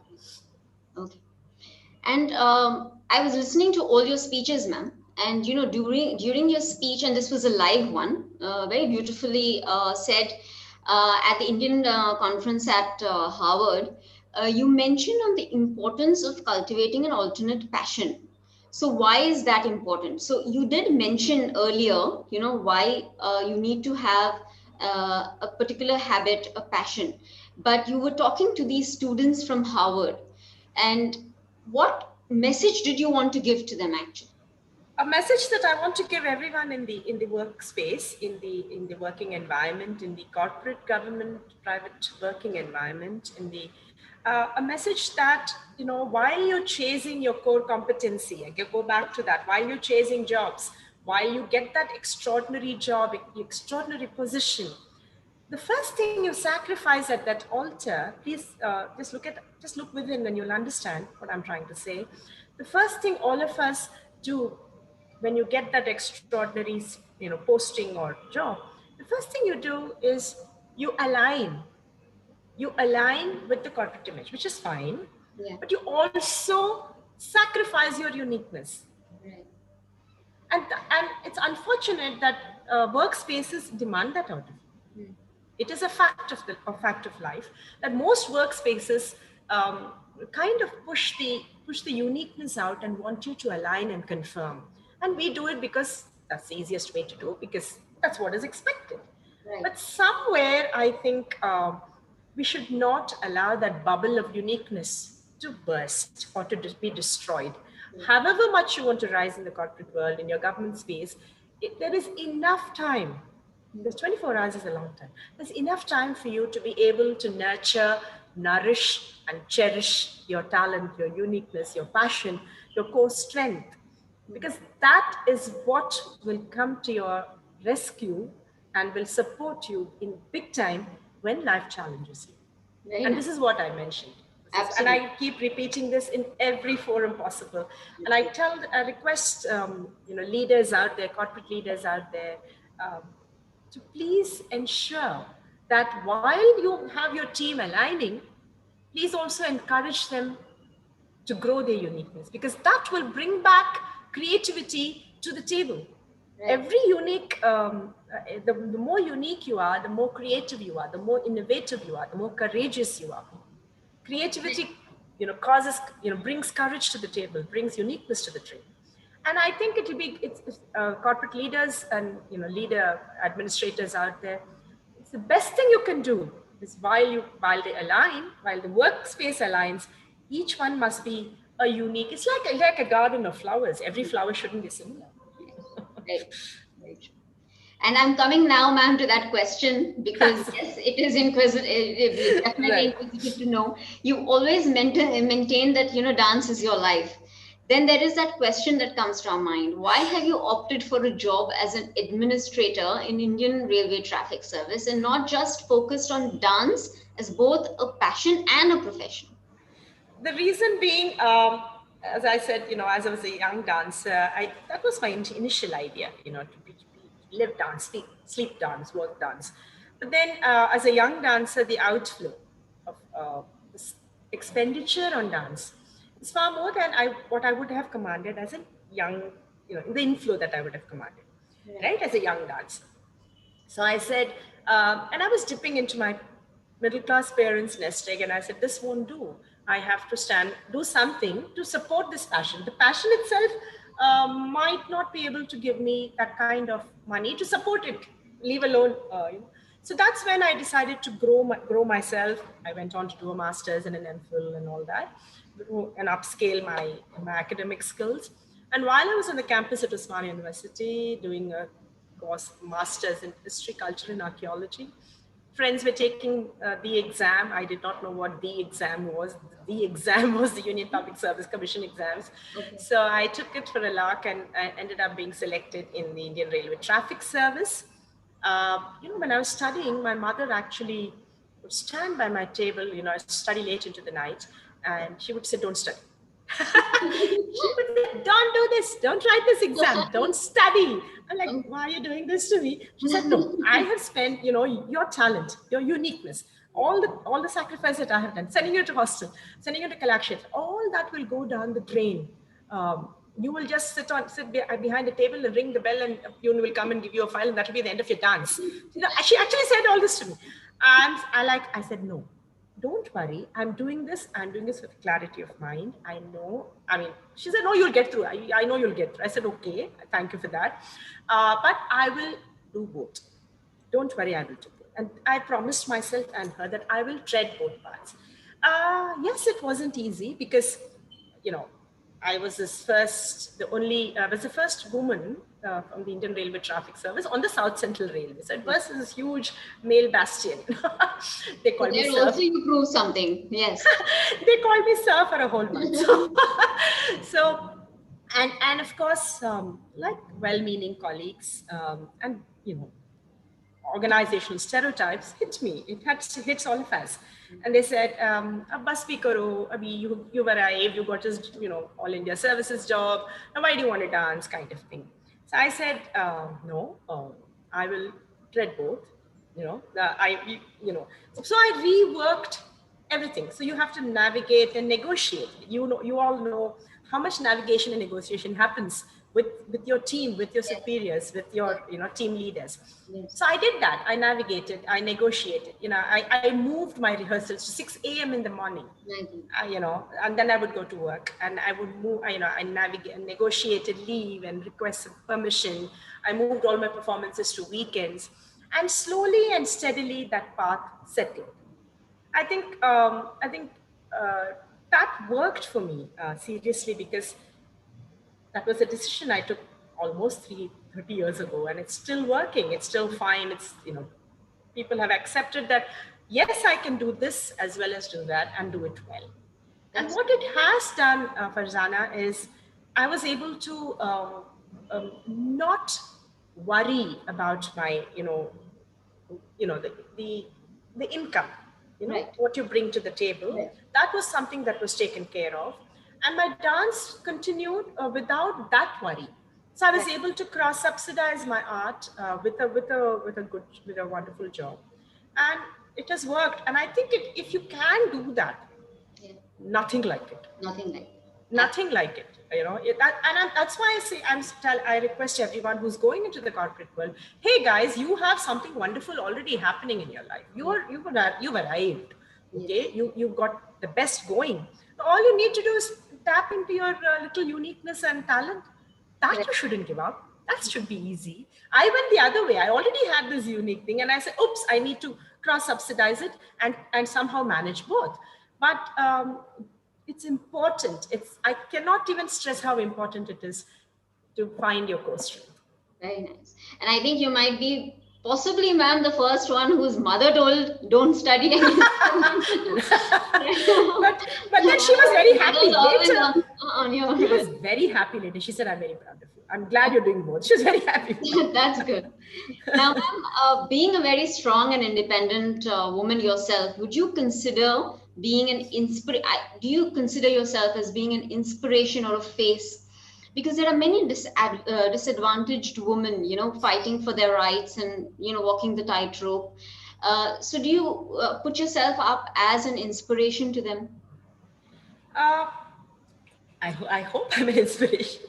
Okay. And I was listening to all your speeches, ma'am. And during your speech, and this was a live one, very beautifully said at the Indian conference at Harvard. You mentioned on the importance of cultivating an alternate passion. So why is that important? So you did mention earlier, why you need to have a particular habit, a passion. But you were talking to these students from Harvard, and what message did you want to give to them actually? A message that I want to give everyone in the workspace, in the working environment, in the corporate, government, private working environment, in the a message that while you're chasing your core competency, I go back to that. While you're chasing jobs, while you get that extraordinary job, extraordinary position, the first thing you sacrifice at that altar, please just look within and you'll understand what I'm trying to say. The first thing all of us do when you get that extraordinary posting or job, the first thing you do is you align with the corporate image, which is fine, Yeah. but you also sacrifice your uniqueness. Right. And it's unfortunate that workspaces demand that out of you. It is a fact of life that most workspaces kind of push the uniqueness out and want you to align and confirm. And we do it because that's the easiest way to do, because that's what is expected. Right. But somewhere, I think we should not allow that bubble of uniqueness to burst or to be destroyed. However much you want to rise in the corporate world, in your government space, there is enough time. Because 24 hours is a long time. There's enough time for you to be able to nurture, nourish, and cherish your talent, your uniqueness, your passion, your core strength. Because that is what will come to your rescue and will support you in big time when life challenges you. Very And nice. this is what I mentioned. And Absolutely. I keep repeating this in every forum possible. And I request, leaders out there, corporate leaders out there, to please ensure that while you have your team aligning, please also encourage them to grow their uniqueness, because that will bring back creativity to the table. Right. Every unique, the more unique you are, the more creative you are, the more innovative you are, the more courageous you are. Creativity, brings courage to the table, brings uniqueness to the table. And I think it's corporate leaders and leader administrators out there. It's the best thing you can do is while they align, while the workspace aligns, each one must be a unique. It's like a garden of flowers. Every flower shouldn't be similar. Right. Very true. And I'm coming now, ma'am, to that question because yes, it is inquisitive, definitely Right. inquisitive to know. You always maintain that dance is your life. Then there is that question that comes to our mind: why have you opted for a job as an administrator in Indian Railway Traffic Service and not just focused on dance as both a passion and a profession? The reason being, as I said, as I was a young dancer, that was my initial idea, to live dance, sleep dance, work dance. But then, as a young dancer, the outflow of this expenditure on dance is far more than what I would have commanded as a young, the inflow that I would have commanded, right, as a young dancer. So I said, and I was dipping into my middle class parents' nest egg, and I said, this won't do. I have to do something to support this passion. The passion itself might not be able to give me that kind of money to support it, leave alone. So that's when I decided to grow myself. I went on to do a master's and an MPhil and all that, and upscale my academic skills. And while I was on the campus at Osmania University doing a course, master's in history, culture, and archaeology, friends were taking the exam. I did not know what the exam was. The exam was the Union Public Service Commission exams. Okay. So I took it for a lark, and I ended up being selected in the Indian Railway Traffic Service. When I was studying, my mother actually would stand by my table, I study late into the night, and she would say, don't study. She would say, don't do this, don't write this exam, don't study. I'm like, why are you doing this to me? She said, no, I have spent, your talent, your uniqueness, all the sacrifice that I have done, sending you to hostel, sending you to Kalakshetra, all that will go down the drain. You will just sit behind the table and ring the bell, and you will come and give you a file, and that will be the end of your dance. She actually said all this to me. And I said, no, don't worry. I'm doing this with clarity of mind. She said, no, you'll get through. I know you'll get through. I said, okay, thank you for that. But I will do both. Don't worry, I will do both. And I promised myself and her that I will tread both paths. Yes, it wasn't easy because, I was the first woman from the Indian Railway Traffic Service on the South Central Railway. So it was this huge male bastion. They called me There sir. also you prove something. Yes. They called me sir for a whole month. So and of course, like well-meaning colleagues, and organizational stereotypes hit me. It hits all of us. And they said, bus bhi karo, abhi you arrived, you got this, all India services job. Now why do you want to dance, kind of thing. So I said, no, I will tread both. So I reworked everything. So you have to navigate and negotiate. You all know how much navigation and negotiation happens with your team, with your Yes, superiors, with your yes, team leaders. yes. So I did that. I navigated, I negotiated. I moved my rehearsals to 6 a.m. in the morning. Nineteen. And then I would go to work and I would move, I navigate and negotiated leave and requested permission. I moved all my performances to weekends, and slowly and steadily that path settled. I think that worked for me, seriously, because that was a decision I took almost 30 years ago, and it's still working. It's still fine. People have accepted that, yes, I can do this as well as do that and do it well. And That's what it has done, Farzana, is I was able to not worry about my, the income, right. what you bring to the table. Right. That was something that was taken care of. And my dance continued without that worry. So I was Right. able to cross subsidize my art with a wonderful job. And it has worked. And I think if you can do that, Yeah. nothing like it. Nothing like that. Nothing like it. That's why I say I request everyone who's going into the corporate world, hey guys, you have something wonderful already happening in your life. Yeah. You've arrived. Okay, Yes. you've got the best going. All you need to do is tap into your little uniqueness and talent. That Correct. you shouldn't give up. That should be easy. I went the other way. I already had this unique thing, and I said, oops, I need to cross subsidize it and somehow manage both. But it's important. I cannot even stress how important it is to find your core strength. Very nice. And I think you might be possibly, ma'am, the first one whose mother told, don't study any instrument. but then she was very happy Mother's always later. on your She was very happy later. She said, I'm very proud of you. I'm glad you're doing both. She was very happy. That's good. Now, ma'am, being a very strong and independent woman yourself, would you consider being an do you consider yourself as being an inspiration or a face? Because there are many disadvantaged women, fighting for their rights and, walking the tightrope. So do you put yourself up as an inspiration to them? Uh, I hope I'm an inspiration.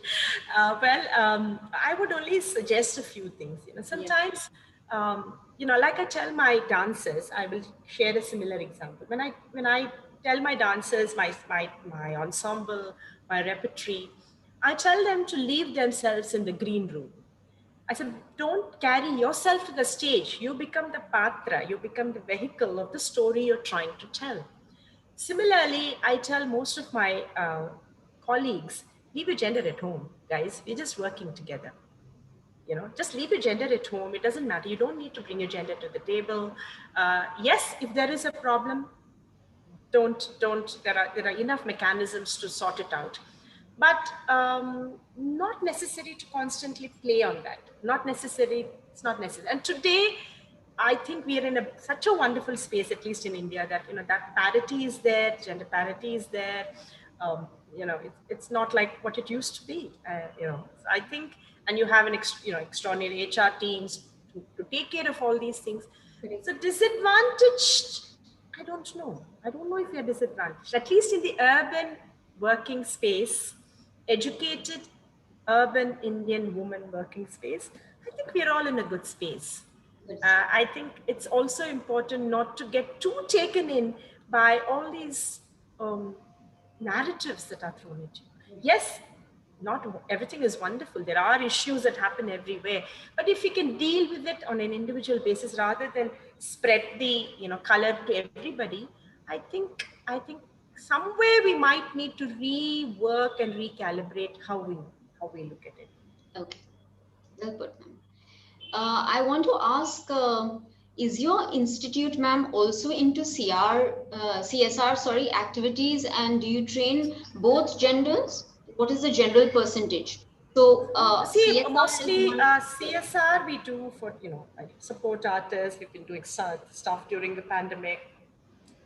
I would only suggest a few things. Yeah. Sometimes, like I tell my dancers, I will share a similar example. When I tell my dancers, my ensemble, my repertory, I tell them to leave themselves in the green room. I said, don't carry yourself to the stage. You become the patra. You become the vehicle of the story you're trying to tell. Similarly, I tell most of my colleagues, leave your gender at home, guys. We're just working together. Just leave your gender at home. It doesn't matter. You don't need to bring your gender to the table. Yes, if there is a problem, don't. There are enough mechanisms to sort it out, but not necessary to constantly play on that. Not necessary. It's not necessary. And today, I think we are in such a wonderful space, at least in India, that that parity is there, gender parity is there. It's not like what it used to be. So I think, and you have extraordinary HR teams to take care of all these things. Correct. So disadvantaged, I don't know. I don't know if we are disadvantaged. At least in the urban working space, educated urban Indian woman working space, I think we are all in a good space. I think it's also important not to get too taken in by all these narratives that are thrown at you. Yes, not everything is wonderful. There are issues that happen everywhere. But if we can deal with it on an individual basis rather than spread the color to everybody, I think somewhere we might need to rework and recalibrate how we look at it. Okay, well put, ma'am. I want to ask, is your institute, ma'am, also into CSR, sorry, activities, and do you train both genders? What is the general percentage? So, See, CSR is mostly one. CSR we do for, like support artists. We've been doing stuff during the pandemic.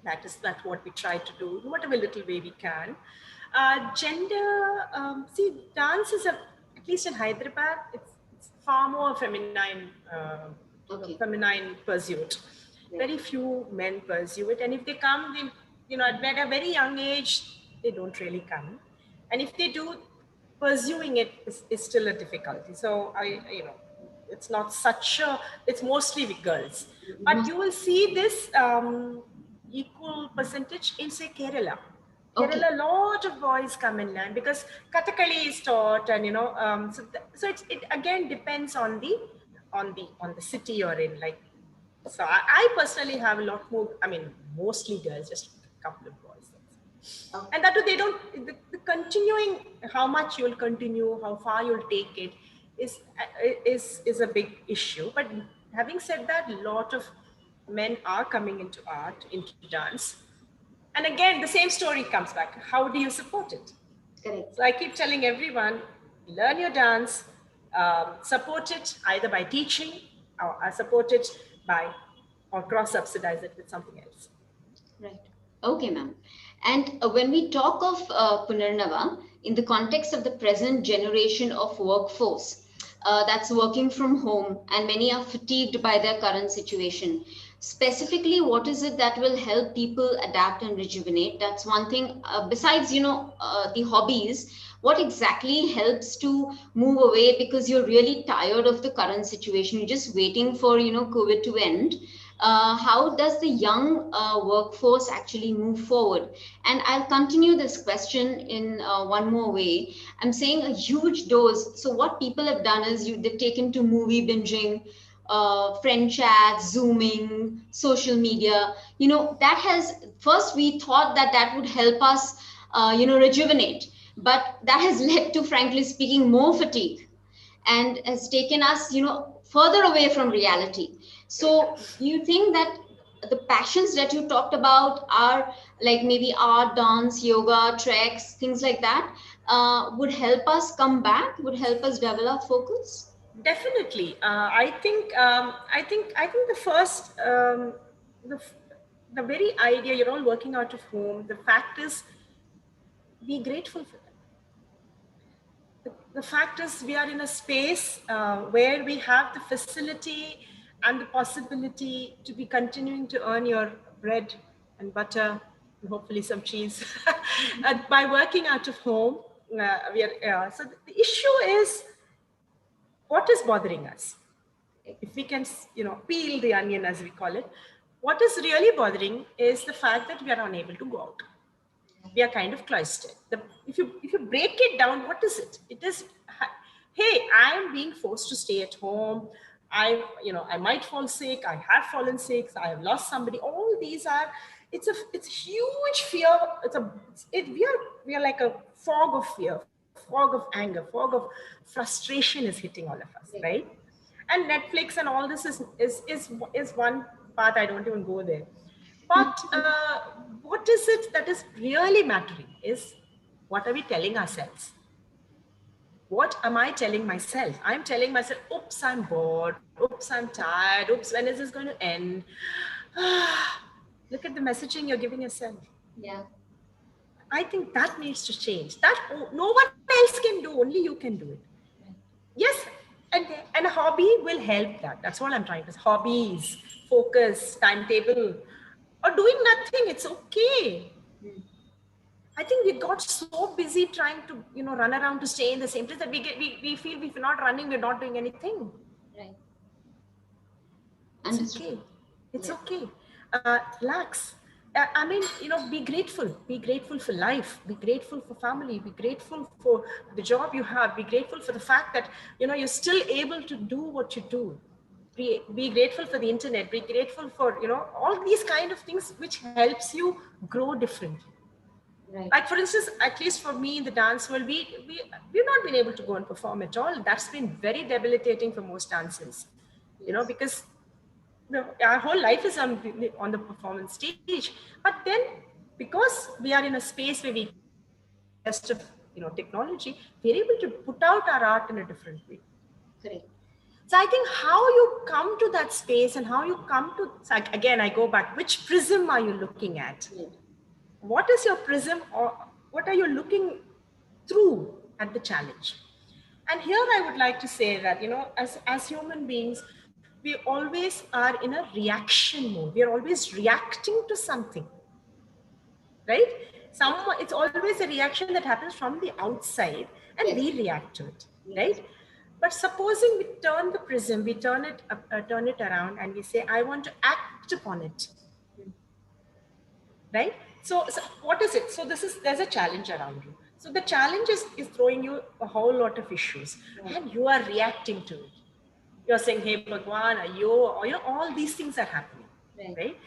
That's what we try to do, whatever little way we can. Gender, see, dance is at least in Hyderabad, far more feminine, Okay. feminine pursuit. Right. Very few men pursue it, and if they come, they, at a very young age, they don't really come. And if they do, pursuing it is still a difficulty. So it's not such a. It's mostly with girls, but you will see this equal percentage in, say, Kerala. Okay. Kerala, a lot of boys come and learn because Kathakali is taught, and so it again depends on the city you're in. Like, so I personally have a lot more. I mean, mostly girls, just a couple of boys. Okay. And that too, they don't. The continuing, how much you'll continue, how far you'll take it, is a big issue. But having said that, a lot of men are coming into art, into dance, and again, the same story comes back. How do you support it? Correct. So I keep telling everyone, learn your dance, support it either by teaching or support it by, or cross-subsidize it with something else. Right. Okay, ma'am. And when we talk of Punarnava in the context of the present generation of workforce that's working from home, and many are fatigued by their current situation, specifically, what is it that will help people adapt and rejuvenate? That's one thing. Besides, the hobbies, what exactly helps to move away because you're really tired of the current situation? You're just waiting for, COVID to end. How does the young workforce actually move forward? And I'll continue this question in one more way. I'm saying a huge dose. So what people have done is they've taken to movie binging, friend chats, zooming, social media. That has, first we thought that would help us, rejuvenate, but that has led to, frankly speaking, more fatigue and has taken us, further away from reality. So do you think that the passions that you talked about are like maybe art, dance, yoga, treks, things like that, would help us come back, would help us develop focus? Definitely. I think the first, the, the very idea you're all working out of home, the fact is, be grateful for that. The fact is, we are in a space where we have the facility and the possibility to be continuing to earn your bread and butter and hopefully some cheese by working out of home. So the issue is, what is bothering us? If we can, peel the onion, as we call it, what is really bothering is the fact that we are unable to go out. We are kind of cloistered. If you break it down, what is it? It is, hey, I am being forced to stay at home. I might fall sick. I have fallen sick. I have lost somebody. All these are, it's huge fear. We are like a fog of fear, fog of anger, fog of frustration is hitting all of us, right? And Netflix and all this is one path. I don't even go there. But what is it that is really mattering is, what are we telling ourselves? What am I telling myself? I'm telling myself, oops, I'm bored. Oops, I'm tired. Oops, when is this going to end? Look at the messaging you're giving yourself. Yeah. I think that needs to change. That no one else can do, only you can do it. Yes, and a hobby will help that. That's what I'm trying to say. Hobbies, focus, timetable, or doing nothing, it's okay. I think we got so busy trying to, run around to stay in the same place that we feel if we're not running, we're not doing anything. Right. It's Understood. okay. It's Yeah. okay. Relax. I mean, be grateful. Be grateful for life. Be grateful for family. Be grateful for the job you have. Be grateful for the fact that, you're still able to do what you do. Be grateful for the internet. Be grateful for, all these kind of things which helps you grow differently. Right. Like, for instance, at least for me in the dance world, we've not been able to go and perform at all. That's been very debilitating for most dancers, because our whole life is on the performance stage. But then, because we are in a space where we can use the best of technology, we're able to put out our art in a different way. Correct. So I think how you come to that space and how you come to, again, I go back, which prism are you looking at? Yeah. What is your prism, or what are you looking through at the challenge? And here I would like to say that, as human beings, we always are in a reaction mode. We are always reacting to something, right? It's always a reaction that happens from the outside and Yes. we react to it, Yes. right? But supposing we turn the prism, we turn it around and we say, I want to act upon it, right? So what is it? So there's a challenge around you. So the challenge is throwing you a whole lot of issues, and you are reacting to it. You're saying, hey Bhagwan, all these things are happening, right?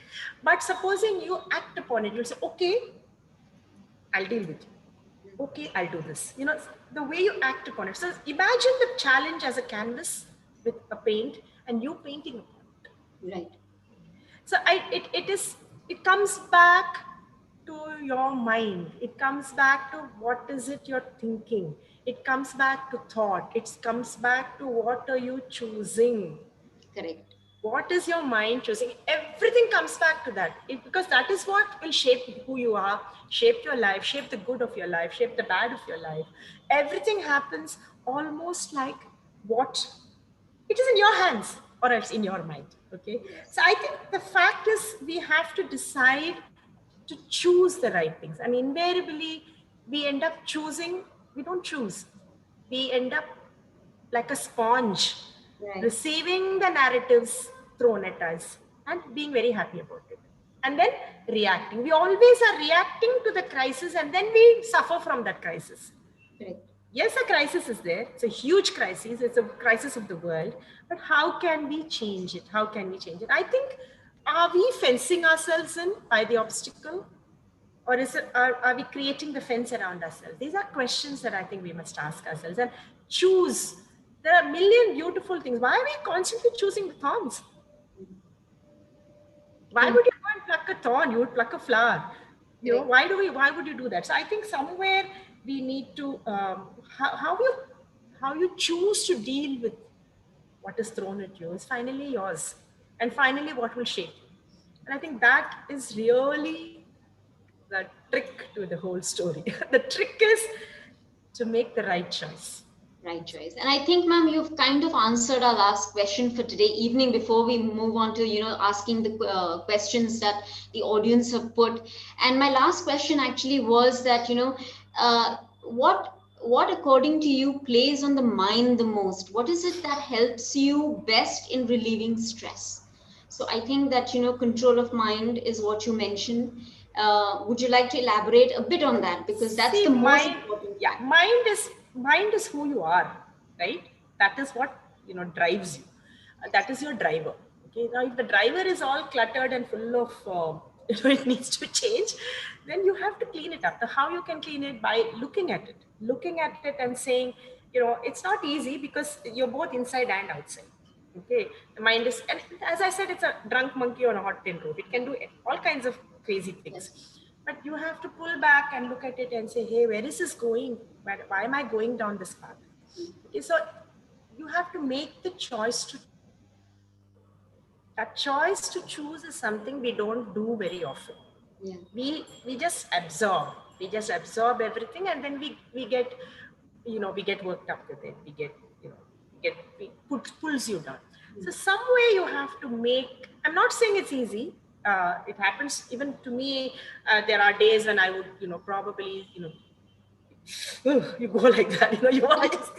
But supposing you act upon it, you'll say, okay, I'll deal with you. Okay, I'll do this. The way you act upon it. So imagine the challenge as a canvas with a paint and you painting upon it. Right. So it comes back to your mind. It comes back to what is it you're thinking. It comes back to thought. It comes back to what are you choosing. Correct. What is your mind choosing? Everything comes back to that. Because that is what will shape who you are, shape your life, shape the good of your life, shape the bad of your life. Everything happens almost like what it is in your hands or else in your mind. Okay. So I think the fact is we have to decide to choose the right things. And invariably we end up choosing, we don't choose. We end up like a sponge, receiving the narratives thrown at us and being very happy about it. And then reacting. We always are reacting to the crisis and then we suffer from that crisis. Correct. Yes, a crisis is there. It's a huge crisis. It's a crisis of the world. But how can we change it? How can we change it? I think, are we fencing ourselves in by the obstacle? Or are we creating the fence around ourselves? These are questions that I think we must ask ourselves and choose. There are a million beautiful things. Why are we constantly choosing the thorns? Why would you go and pluck a thorn? You would pluck a flower. Why would you do that? So I think somewhere we need to, how you choose to deal with what is thrown at you is finally yours. And finally, what will shape you. And I think that is really the trick to the whole story. The trick is to make the right choice. Right choice. And I think, ma'am, you've kind of answered our last question for today evening before we move on to, asking the questions that the audience have put. And my last question actually was that, what according to you plays on the mind the most? What is it that helps you best in relieving stress? So I think that, control of mind is what you mentioned. Would you like to elaborate a bit on that? Because that's the most important. Yeah, mind is who you are, right? That is what drives you. That is your driver. Okay, now if the driver is all cluttered and full of it needs to change, then you have to clean it up. How you can clean it? By looking at it and saying, it's not easy because you're both inside and outside. Okay, the mind is, and as I said, it's a drunk monkey on a hot tin roof. It can do all kinds of crazy things. But you have to pull back and look at it and say, hey, where is this going? Why am I going down this path? Okay, so you have to make the choice to choose. That choice to choose is something we don't do very often. Yeah. We just absorb. We just absorb everything, and then we get worked up with it. Pulls you down. So some way you have to make. I'm not saying it's easy. It happens even to me. There are days when I would probably you go like that. You want to just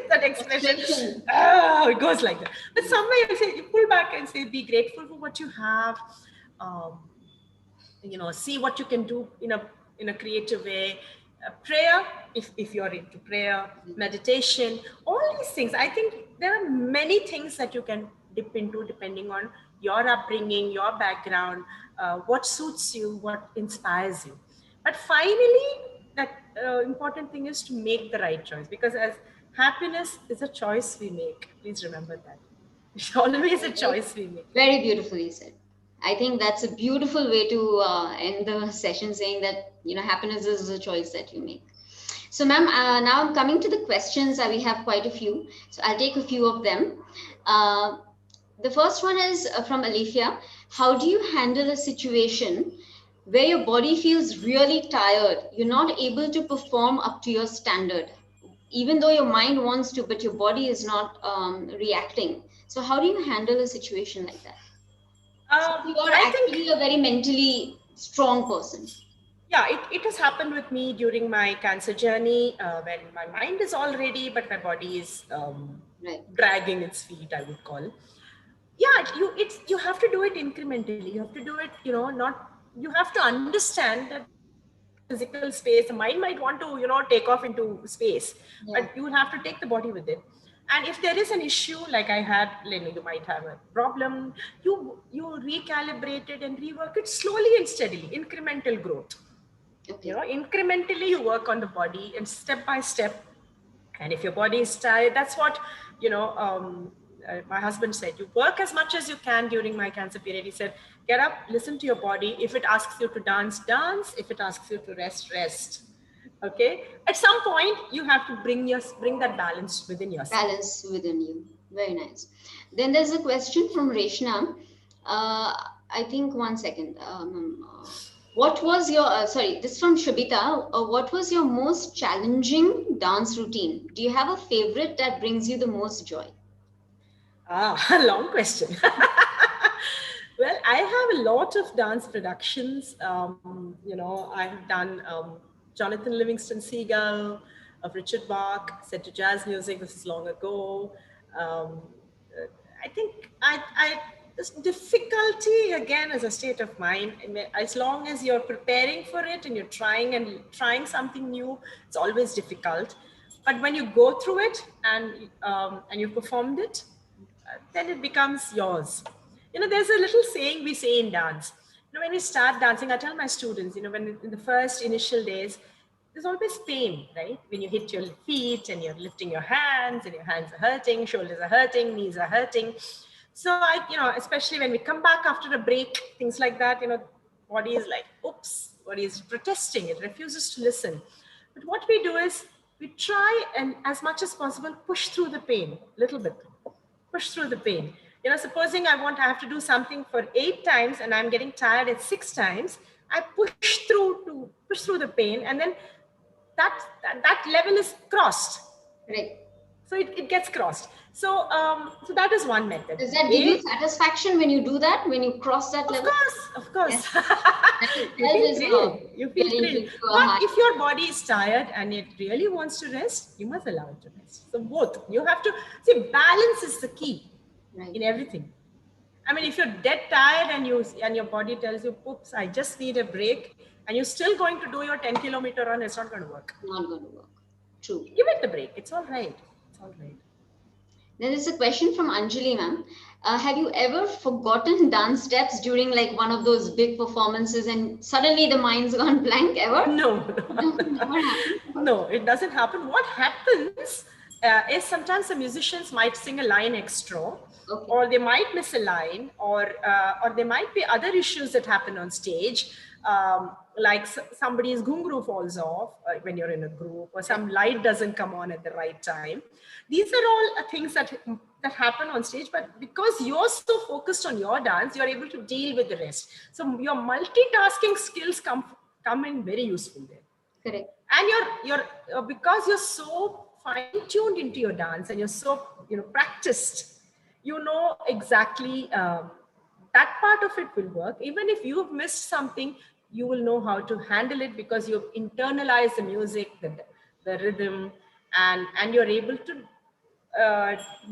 that expression. It goes like that. But somewhere you pull back and say, be grateful for what you have. See what you can do in a creative way. Prayer, if you're into prayer, meditation, all these things. I think there are many things that you can dip into depending on your upbringing, your background, what suits you, what inspires you. But finally, that important thing is to make the right choice, because as happiness is a choice we make. Please remember that. It's always a choice we make. Very beautifully said. I think that's a beautiful way to end the session, saying that, happiness is a choice that you make. So, ma'am, now I'm coming to the questions. We have quite a few. So I'll take a few of them. The first one is from Alifia. How do you handle a situation where your body feels really tired? You're not able to perform up to your standard. even though your mind wants to, but your body is not reacting. So how do you handle a situation like that? So you are I actually think, a very mentally strong person. yeah, it has happened with me during my cancer journey, when my mind is all ready, but my body is Right. dragging its feet, I would call. Yeah, you have to do it incrementally. You have to do it, not, you have to understand that there is a physical space. The mind might want to, take off into space, Yeah. but you will have to take the body with it. And if there is an issue, like I had, you might have a problem, you recalibrate it and rework it slowly and steadily, incremental growth. Okay. Incrementally you work on the body and step by step. And if your body is tired, that's what, my husband said, you work as much as you can. During my cancer period, he said, get up, listen to your body. If it asks you to dance, dance. If it asks you to rest, rest. Okay, at some point you have to bring that balance within yourself. Balance within you. Very nice. Then there's a question from Reshna. I think 1 second. What was your, sorry, this from Shabita. What was your most challenging dance routine? Do you have a favorite that brings you the most joy? A long question. Well, I have a lot of dance productions. I have done Jonathan Livingston Seagull, of Richard Bach, set to jazz music. This is long ago. Um, I think this difficulty again is a state of mind. I mean, as long as you're preparing for it and you're trying something new, it's always difficult. But when you go through it and you performed it, then it becomes yours. There's a little saying we say in dance. When we start dancing, I tell my students, when in the first initial days, there's always pain, right? When you hit your feet and you're lifting your hands and your hands are hurting, shoulders are hurting, knees are hurting. So especially when we come back after a break, things like that, body is like, oops, body is protesting. It refuses to listen. But what we do is we try and as much as possible, push through the pain, a little bit, push through the pain. Supposing I have to do something for 8 times and I'm getting tired at 6 times, I push through the pain, and then that level is crossed. Correct. So it gets crossed. So that is one method. Does that give you satisfaction when you do that, when you cross that level? Of course. Yes. That You itself feel is thrilled. You feel getting thrilled. into a But high. if your body is tired and it really wants to rest, you must allow it to rest. So both. You have to see, balance is the key Right. in everything. I mean, if you're dead tired and your body tells you, "Oops, I just need a break," and you're still going to do your 10-kilometer run, it's not going to work. Not going to work. True. Give it the break. It's all right. It's all right. Then there's a question from Anjali, ma'am. Have you ever forgotten dance steps during like one of those big performances and suddenly the mind's gone blank ever? No, No, never happened. no, it doesn't happen. What happens is sometimes the musicians might sing a line extra, Okay. or they might miss a line, or there might be other issues that happen on stage. Like somebody's gungru falls off when you're in a group, or some light doesn't come on at the right time. These are all things that happen on stage, but because you're so focused on your dance, you're able to deal with the rest. So your multitasking skills come in very useful there. Correct. And you're because you're so fine tuned into your dance and you're so practiced, exactly that part of it will work. Even if you've missed something, you will know how to handle it because you've internalized the music, the rhythm, and you're able to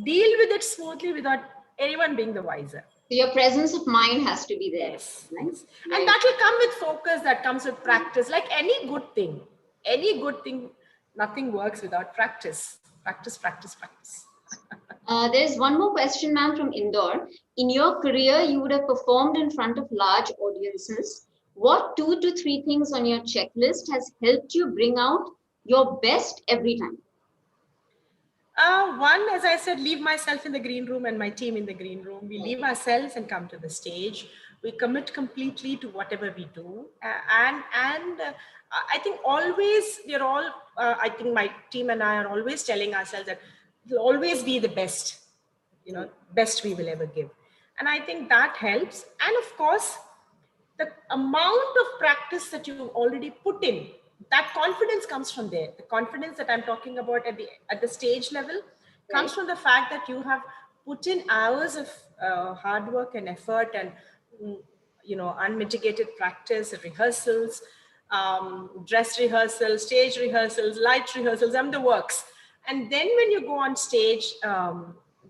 deal with it smoothly without anyone being the wiser. So your presence of mind has to be there. Yes, Right? yes. And that will come with focus, that comes with practice. Like any good thing, nothing works without practice. Practice, practice, practice. There's one more question, ma'am, from Indore. In your career, you would have performed in front of large audiences. What 2 to 3 things on your checklist has helped you bring out your best every time? One, as I said, leave myself in the green room and my team in the green room. We leave ourselves and come to the stage. We commit completely to whatever we do. I think always, I think my team and I are always telling ourselves that we'll always be the best, best we will ever give. And I think that helps. And of course, the amount of practice that you've already put in that confidence comes from there. The confidence that I'm talking about at the stage level comes Right. from the fact that you have put in hours of hard work and effort and mm, unmitigated practice, rehearsals, dress rehearsals, stage rehearsals, light rehearsals, and the works. And then when you go on stage,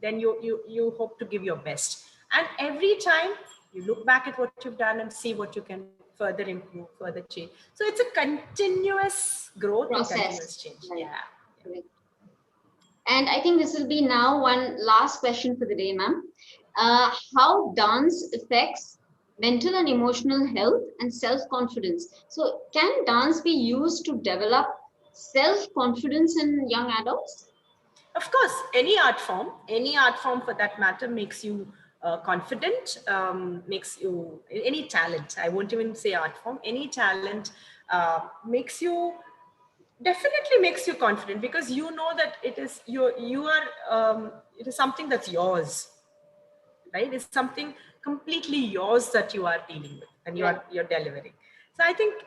then you hope to give your best. And every time you look back at what you've done and see what you can further improve, further change. So it's a continuous growth and continuous Process. change. Right. Yeah. Correct. And I think this will be now one last question for the day, ma'am. How dance affects mental and emotional health and self-confidence. So, can dance be used to develop self-confidence in young adults? Of course, any art form for that matter makes you confident, makes you any talent. I won't even say art form. Any talent makes you definitely makes you confident because you know that it is something that's yours, right? It's something completely yours that you are dealing with and Right. you're delivering. So I think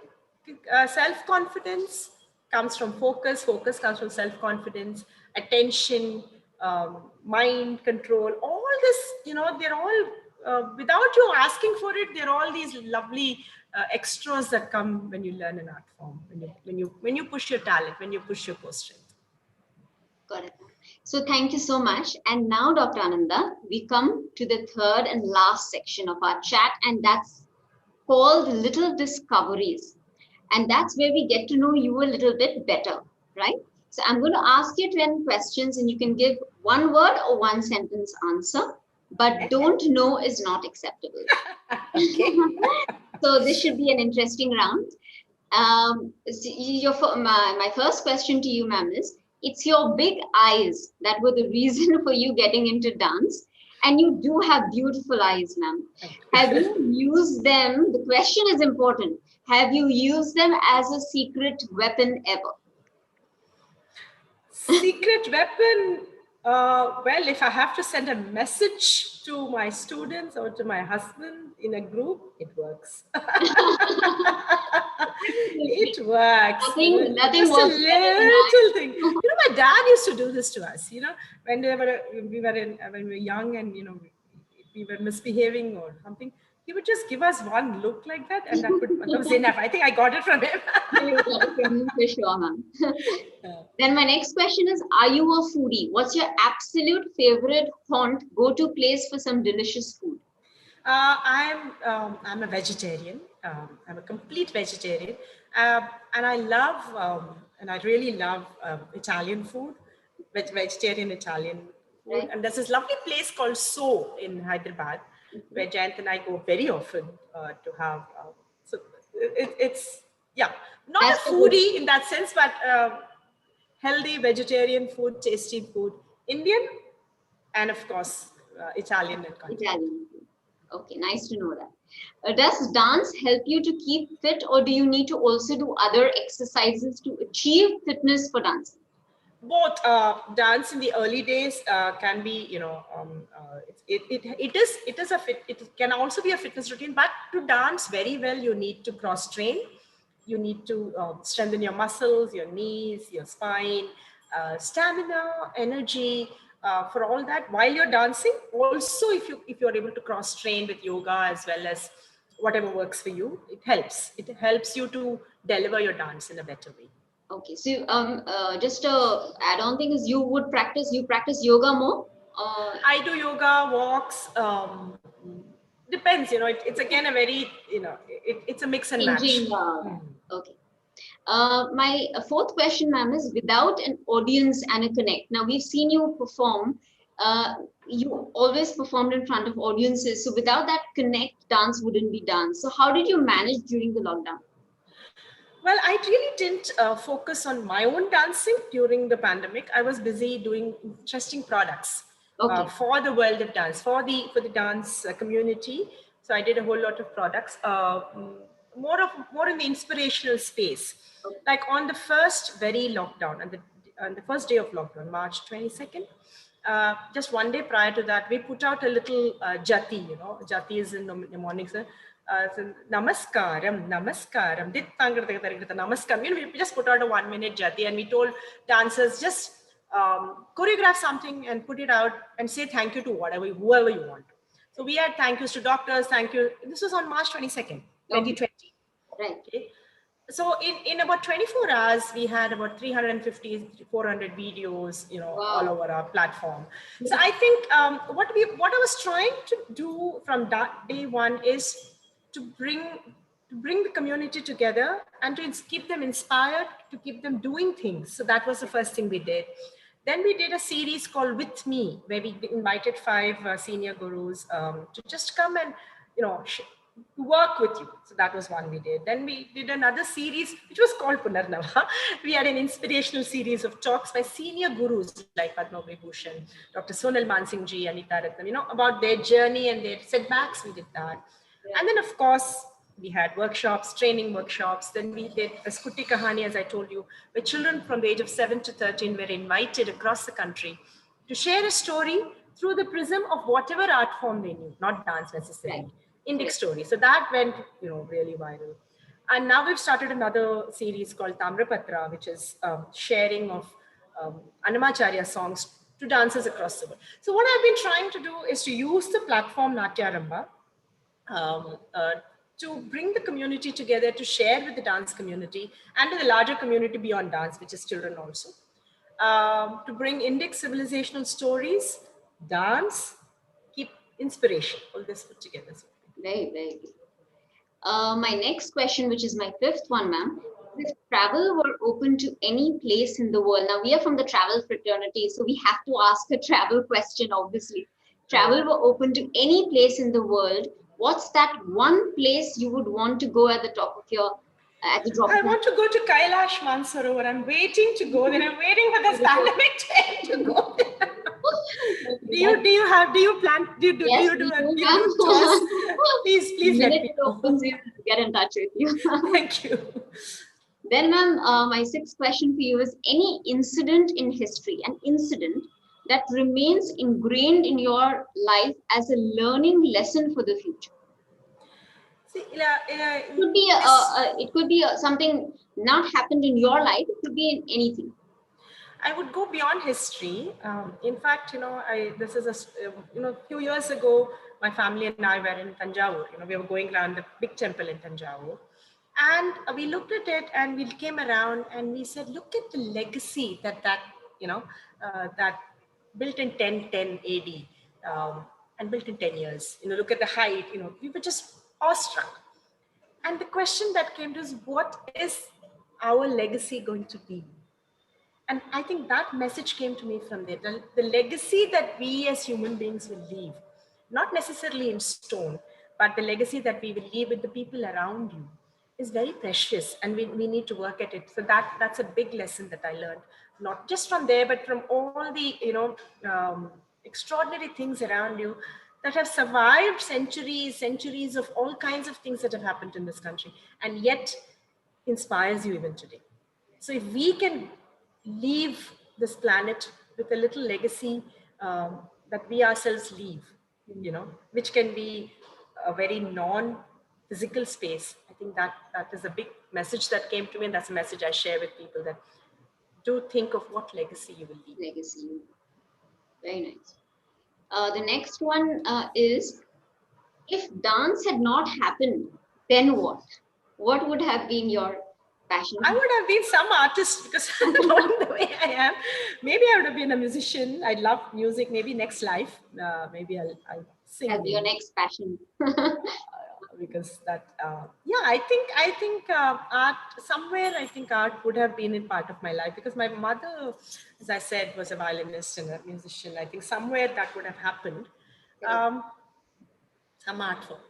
self-confidence comes from focus comes from self-confidence, attention, mind control, all this, they're all without you asking for it, they're all these lovely extras that come when you learn an art form, when you push your talent, when you push your core strength. Got it. So thank you so much. And now, Dr. Ananda, we come to the third and last section of our chat, and that's called Little Discoveries. And that's where we get to know you a little bit better, right? So I'm going to ask you 10 questions, and you can give one word or one sentence answer, but Okay. don't know is not acceptable. Okay. So this should be an interesting round. My first question to you, ma'am, is it's your big eyes that were the reason for you getting into dance. And you do have beautiful eyes, ma'am. Have you used them? The question is important. Have you used them as a secret weapon ever? Secret weapon. Well, if I have to send a message to my students or to my husband in a group, it works. It works. Nothing Just a works better than eyes. little thing. My dad used to do this to us. When we were young and we were misbehaving or something. He would just give us one look like that, and that was enough. I think I got it from him. You got it from me for sure, ma'am. Then my next question is, are you a foodie? What's your absolute favorite haunt, go-to place for some delicious food? I'm a vegetarian. I'm a complete vegetarian, and I really love Italian food, vegetarian Italian food. Right? And there's this lovely place called So in Hyderabad, where Jayant and I go very often to have. So it's yeah, not That's a the good foodie in that sense, but healthy vegetarian food, tasty food, Indian, and of course Italian and continental. Italian food. Okay, nice to know that. Does dance help you to keep fit, or do you need to also do other exercises to achieve fitness for dancing? Both dance in the early days can be it can also be a fitness routine, but to dance very well you need to cross train, you need to strengthen your muscles, your knees, your spine, stamina, energy, for all that while you're dancing. Also, if you're able to cross train with yoga as well as whatever works for you, it helps you to deliver your dance in a better way. Okay, so just a add-on thing is you practice yoga more? I do yoga, walks. Depends, it's again a very, it's a mix and match. Changing. Okay. My fourth question, ma'am, is without an audience and a connect. Now, we've seen you perform. You always performed in front of audiences. So, without that connect, dance wouldn't be done. So, how did you manage during the lockdown? Well, I really didn't focus on my own dancing during the pandemic. I was busy doing interesting products Okay. for the world of dance, for the dance community. So I did a whole lot of products, more in the inspirational space. Okay. Like on the first very lockdown, on the first day of lockdown, March 22nd, just one day prior to that, we put out a little jati, jati is in mnemonics. So, namaskaram, namaskaram, namaskaram. We just put out a 1-minute jati and we told dancers just choreograph something and put it out and say thank you to whoever you want. So we had thank yous to doctors, thank you. This was on March 22nd, 2020. Right. Okay. So in about 24 hours, we had about 350, 400 videos, all over our platform. So I think what I was trying to do from that day one is to bring the community together and to keep them inspired, to keep them doing things. So that was the first thing we did. Then we did a series called With Me, where we invited 5 senior gurus to just come and, work with you. So that was one we did. Then we did another series, which was called Punarnava. We had an inspirational series of talks by senior gurus like Padma Shri, Dr. Sonal Mansingh, Natyarambha, about their journey and their setbacks. We did that. And then, of course, we had workshops, training workshops. Then we did a Skutti Kahani, as I told you, where children from the age of 7 to 13 were invited across the country to share a story through the prism of whatever art form they knew, not dance necessarily. Right. Indic story. So that went, really viral. And now we've started another series called Tamrapatra, which is sharing of Annamacharya songs to dancers across the world. So what I've been trying to do is to use the platform Natyarambha to bring the community together, to share with the dance community and to the larger community beyond dance, which is children also, to bring Indic civilizational stories, dance, keep inspiration, all this put together. Very, very good. My next question, which is my 5th one, ma'am. If travel were open to any place in the world, now we are from the travel fraternity, so we have to ask a travel question, obviously. Travel were open to any place in the world, what's that one place you would want to go at the top of your, at the drop? I want to go to Kailash Mansarovar. I'm waiting to go there. I'm waiting for this pandemic to end to go there. Do you plan? Do you do tours? Please let me know. Opens, you get in touch with you. Thank you. Then, ma'am, my 6th question for you is any incident in history, an incident that remains ingrained in your life as a learning lesson for the future. See, it could be something not happened in your life. It could be in anything. I would go beyond history. In fact, this is a few years ago, my family and I were in Tanjavur. We were going around the big temple in Tanjavur. And we looked at it and we came around and we said, look at the legacy that built in 1010 AD and built in 10 years. Look at the height, we were just awestruck. And the question that came to us, what is our legacy going to be? And I think that message came to me from there. The legacy that we as human beings will leave, not necessarily in stone, but the legacy that we will leave with the people around you is very precious, and we need to work at it. So that's a big lesson that I learned, not just from there, but from all the extraordinary things around you that have survived centuries of all kinds of things that have happened in this country, and yet inspires you even today. So if we can leave this planet with a little legacy that we ourselves leave, which can be a very non-physical space. I think that is a big message that came to me, and that's a message I share with people, that do think of what legacy you will leave. Legacy. Very nice. The next one is, if dance had not happened, then what? What would have been your passion? I would have been some artist, because along the way I am. Maybe I would have been a musician. I love music. Maybe next life, maybe I'll sing. As your next passion. Because that, I think art, somewhere I think art would have been a part of my life, because my mother, as I said, was a violinist and a musician. I think somewhere that would have happened. Some art form.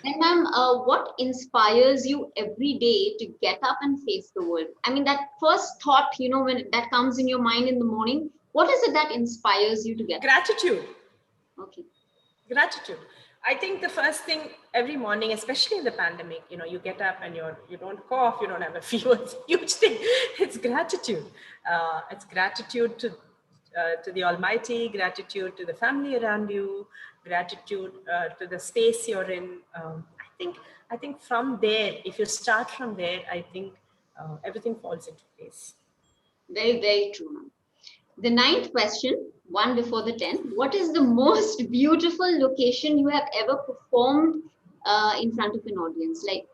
And ma'am, what inspires you every day to get up and face the world? I mean, that first thought, when that comes in your mind in the morning, what is it that inspires you to get up? Gratitude. Okay. Gratitude. I think the first thing every morning, especially in the pandemic, you get up and you don't cough, you don't have a fever. It's a huge thing. It's gratitude. It's gratitude to to the Almighty, gratitude to the family around you, gratitude to the space you're in. I think from there, if you start from there, I think everything falls into place. Very, very true, ma'am. The ninth question, one before the 10th. What is the most beautiful location you have ever performed in front of an audience? Like,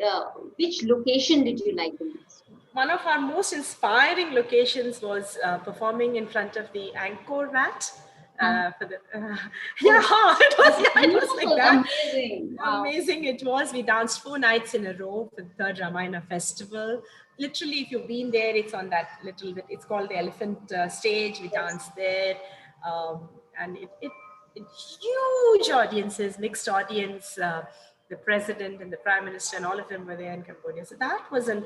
uh, which location did you like the most? One of our most inspiring locations was performing in front of the Angkor Wat. For the, yeah, it was like that. Amazing. Wow. Amazing it was. We danced 4 nights in a row for the third Ramayana festival. Literally, if you've been there, it's on that little bit. It's called the Elephant Stage. We danced there, and it huge audiences, mixed audience. The president and the prime minister and all of them were there in Cambodia. So that was an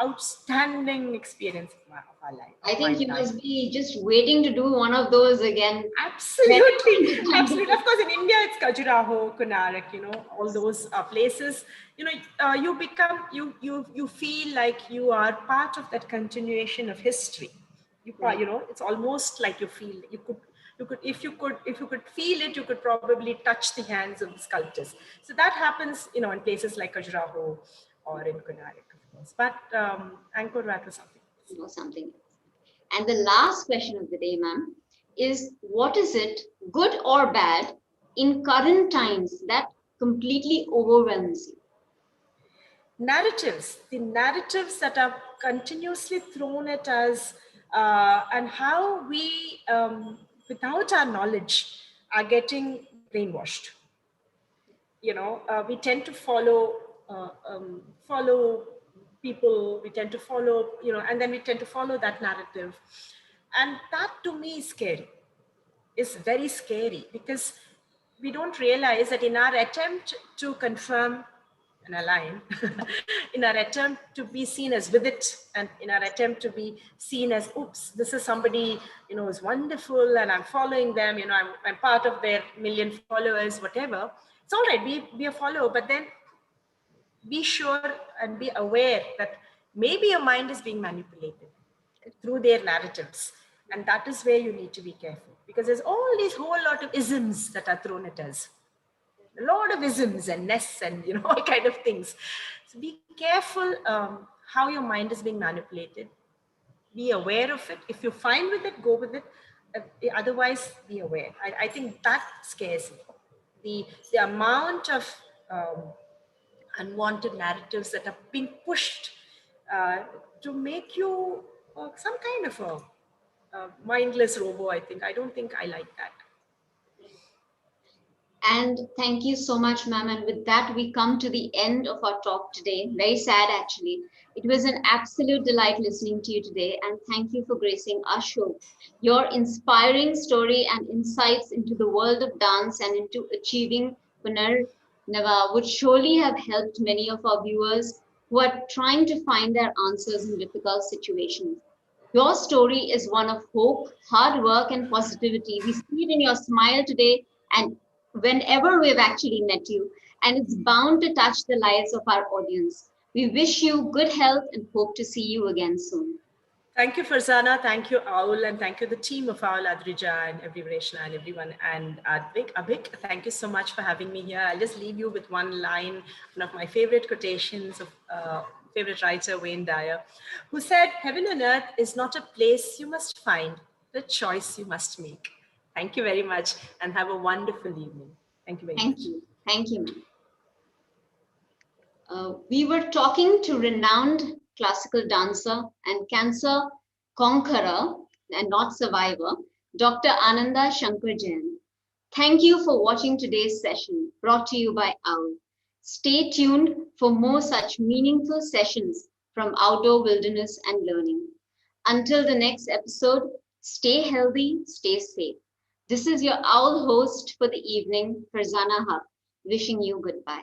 outstanding experience of our life. I think you must be just waiting to do one of those again. Absolutely. Absolutely. Of course, in India, it's Khajuraho, Konark, all those places. You feel like you are part of that continuation of history. It's almost like you feel if you could feel it, you could probably touch the hands of the sculptors. So that happens, in places like Khajuraho or in Konark. But Angkor Wat was something. Something else. And the last question of the day, ma'am, is what is it, good or bad, in current times that completely overwhelms you? Narratives, the narratives that are continuously thrown at us, and how we, without our knowledge, are getting brainwashed. We tend to follow people, we tend to follow, and then we tend to follow that narrative. And that to me is scary. It's very scary because we don't realize that in our attempt to confirm and align, in our attempt to be seen as with it, and in our attempt to be seen as, oops, this is somebody, is wonderful and I'm following them, I'm part of their million followers, whatever. It's all right, be a follower, but then be sure and be aware that maybe your mind is being manipulated through their narratives. And that is where you need to be careful, because there's all these whole lot of isms that are thrown at us. A lot of isms and nests and all kind of things. So be careful how your mind is being manipulated. Be aware of it. If you're fine with it, go with it. Otherwise, be aware. I think that scares me. The amount of unwanted narratives that are being pushed to make you some kind of a mindless robo, I don't think I like that. And thank you so much, ma'am. And with that, we come to the end of our talk today. Very sad, actually. It was an absolute delight listening to you today. And thank you for gracing our show. Your inspiring story and insights into the world of dance and into achieving Punarnava would surely have helped many of our viewers who are trying to find their answers in difficult situations. Your story is one of hope, hard work, and positivity. We see it in your smile today and whenever we've actually met you, and it's bound to touch the lives of our audience. We wish you good health and hope to see you again soon. Thank you, Farzana. Thank you, Aul, and thank you, the team of Aul, Adrija, and Rejuvenation, and everyone, and Abhik. Thank you so much for having me here. I'll just leave you with one line, one of my favorite quotations of favorite writer, Wayne Dyer, who said, "Heaven and earth is not a place you must find, but a choice you must make." Thank you very much, and have a wonderful evening. Thank you very much. Thank you, ma'am. We were talking to renowned classical dancer and cancer conqueror and not survivor, Dr. Ananda Shankar Jayant. Thank you for watching today's session brought to you by OWL. Stay tuned for more such meaningful sessions from outdoor wilderness and learning. Until the next episode, stay healthy, stay safe. This is your OWL host for the evening, Farzana Haq, wishing you goodbye.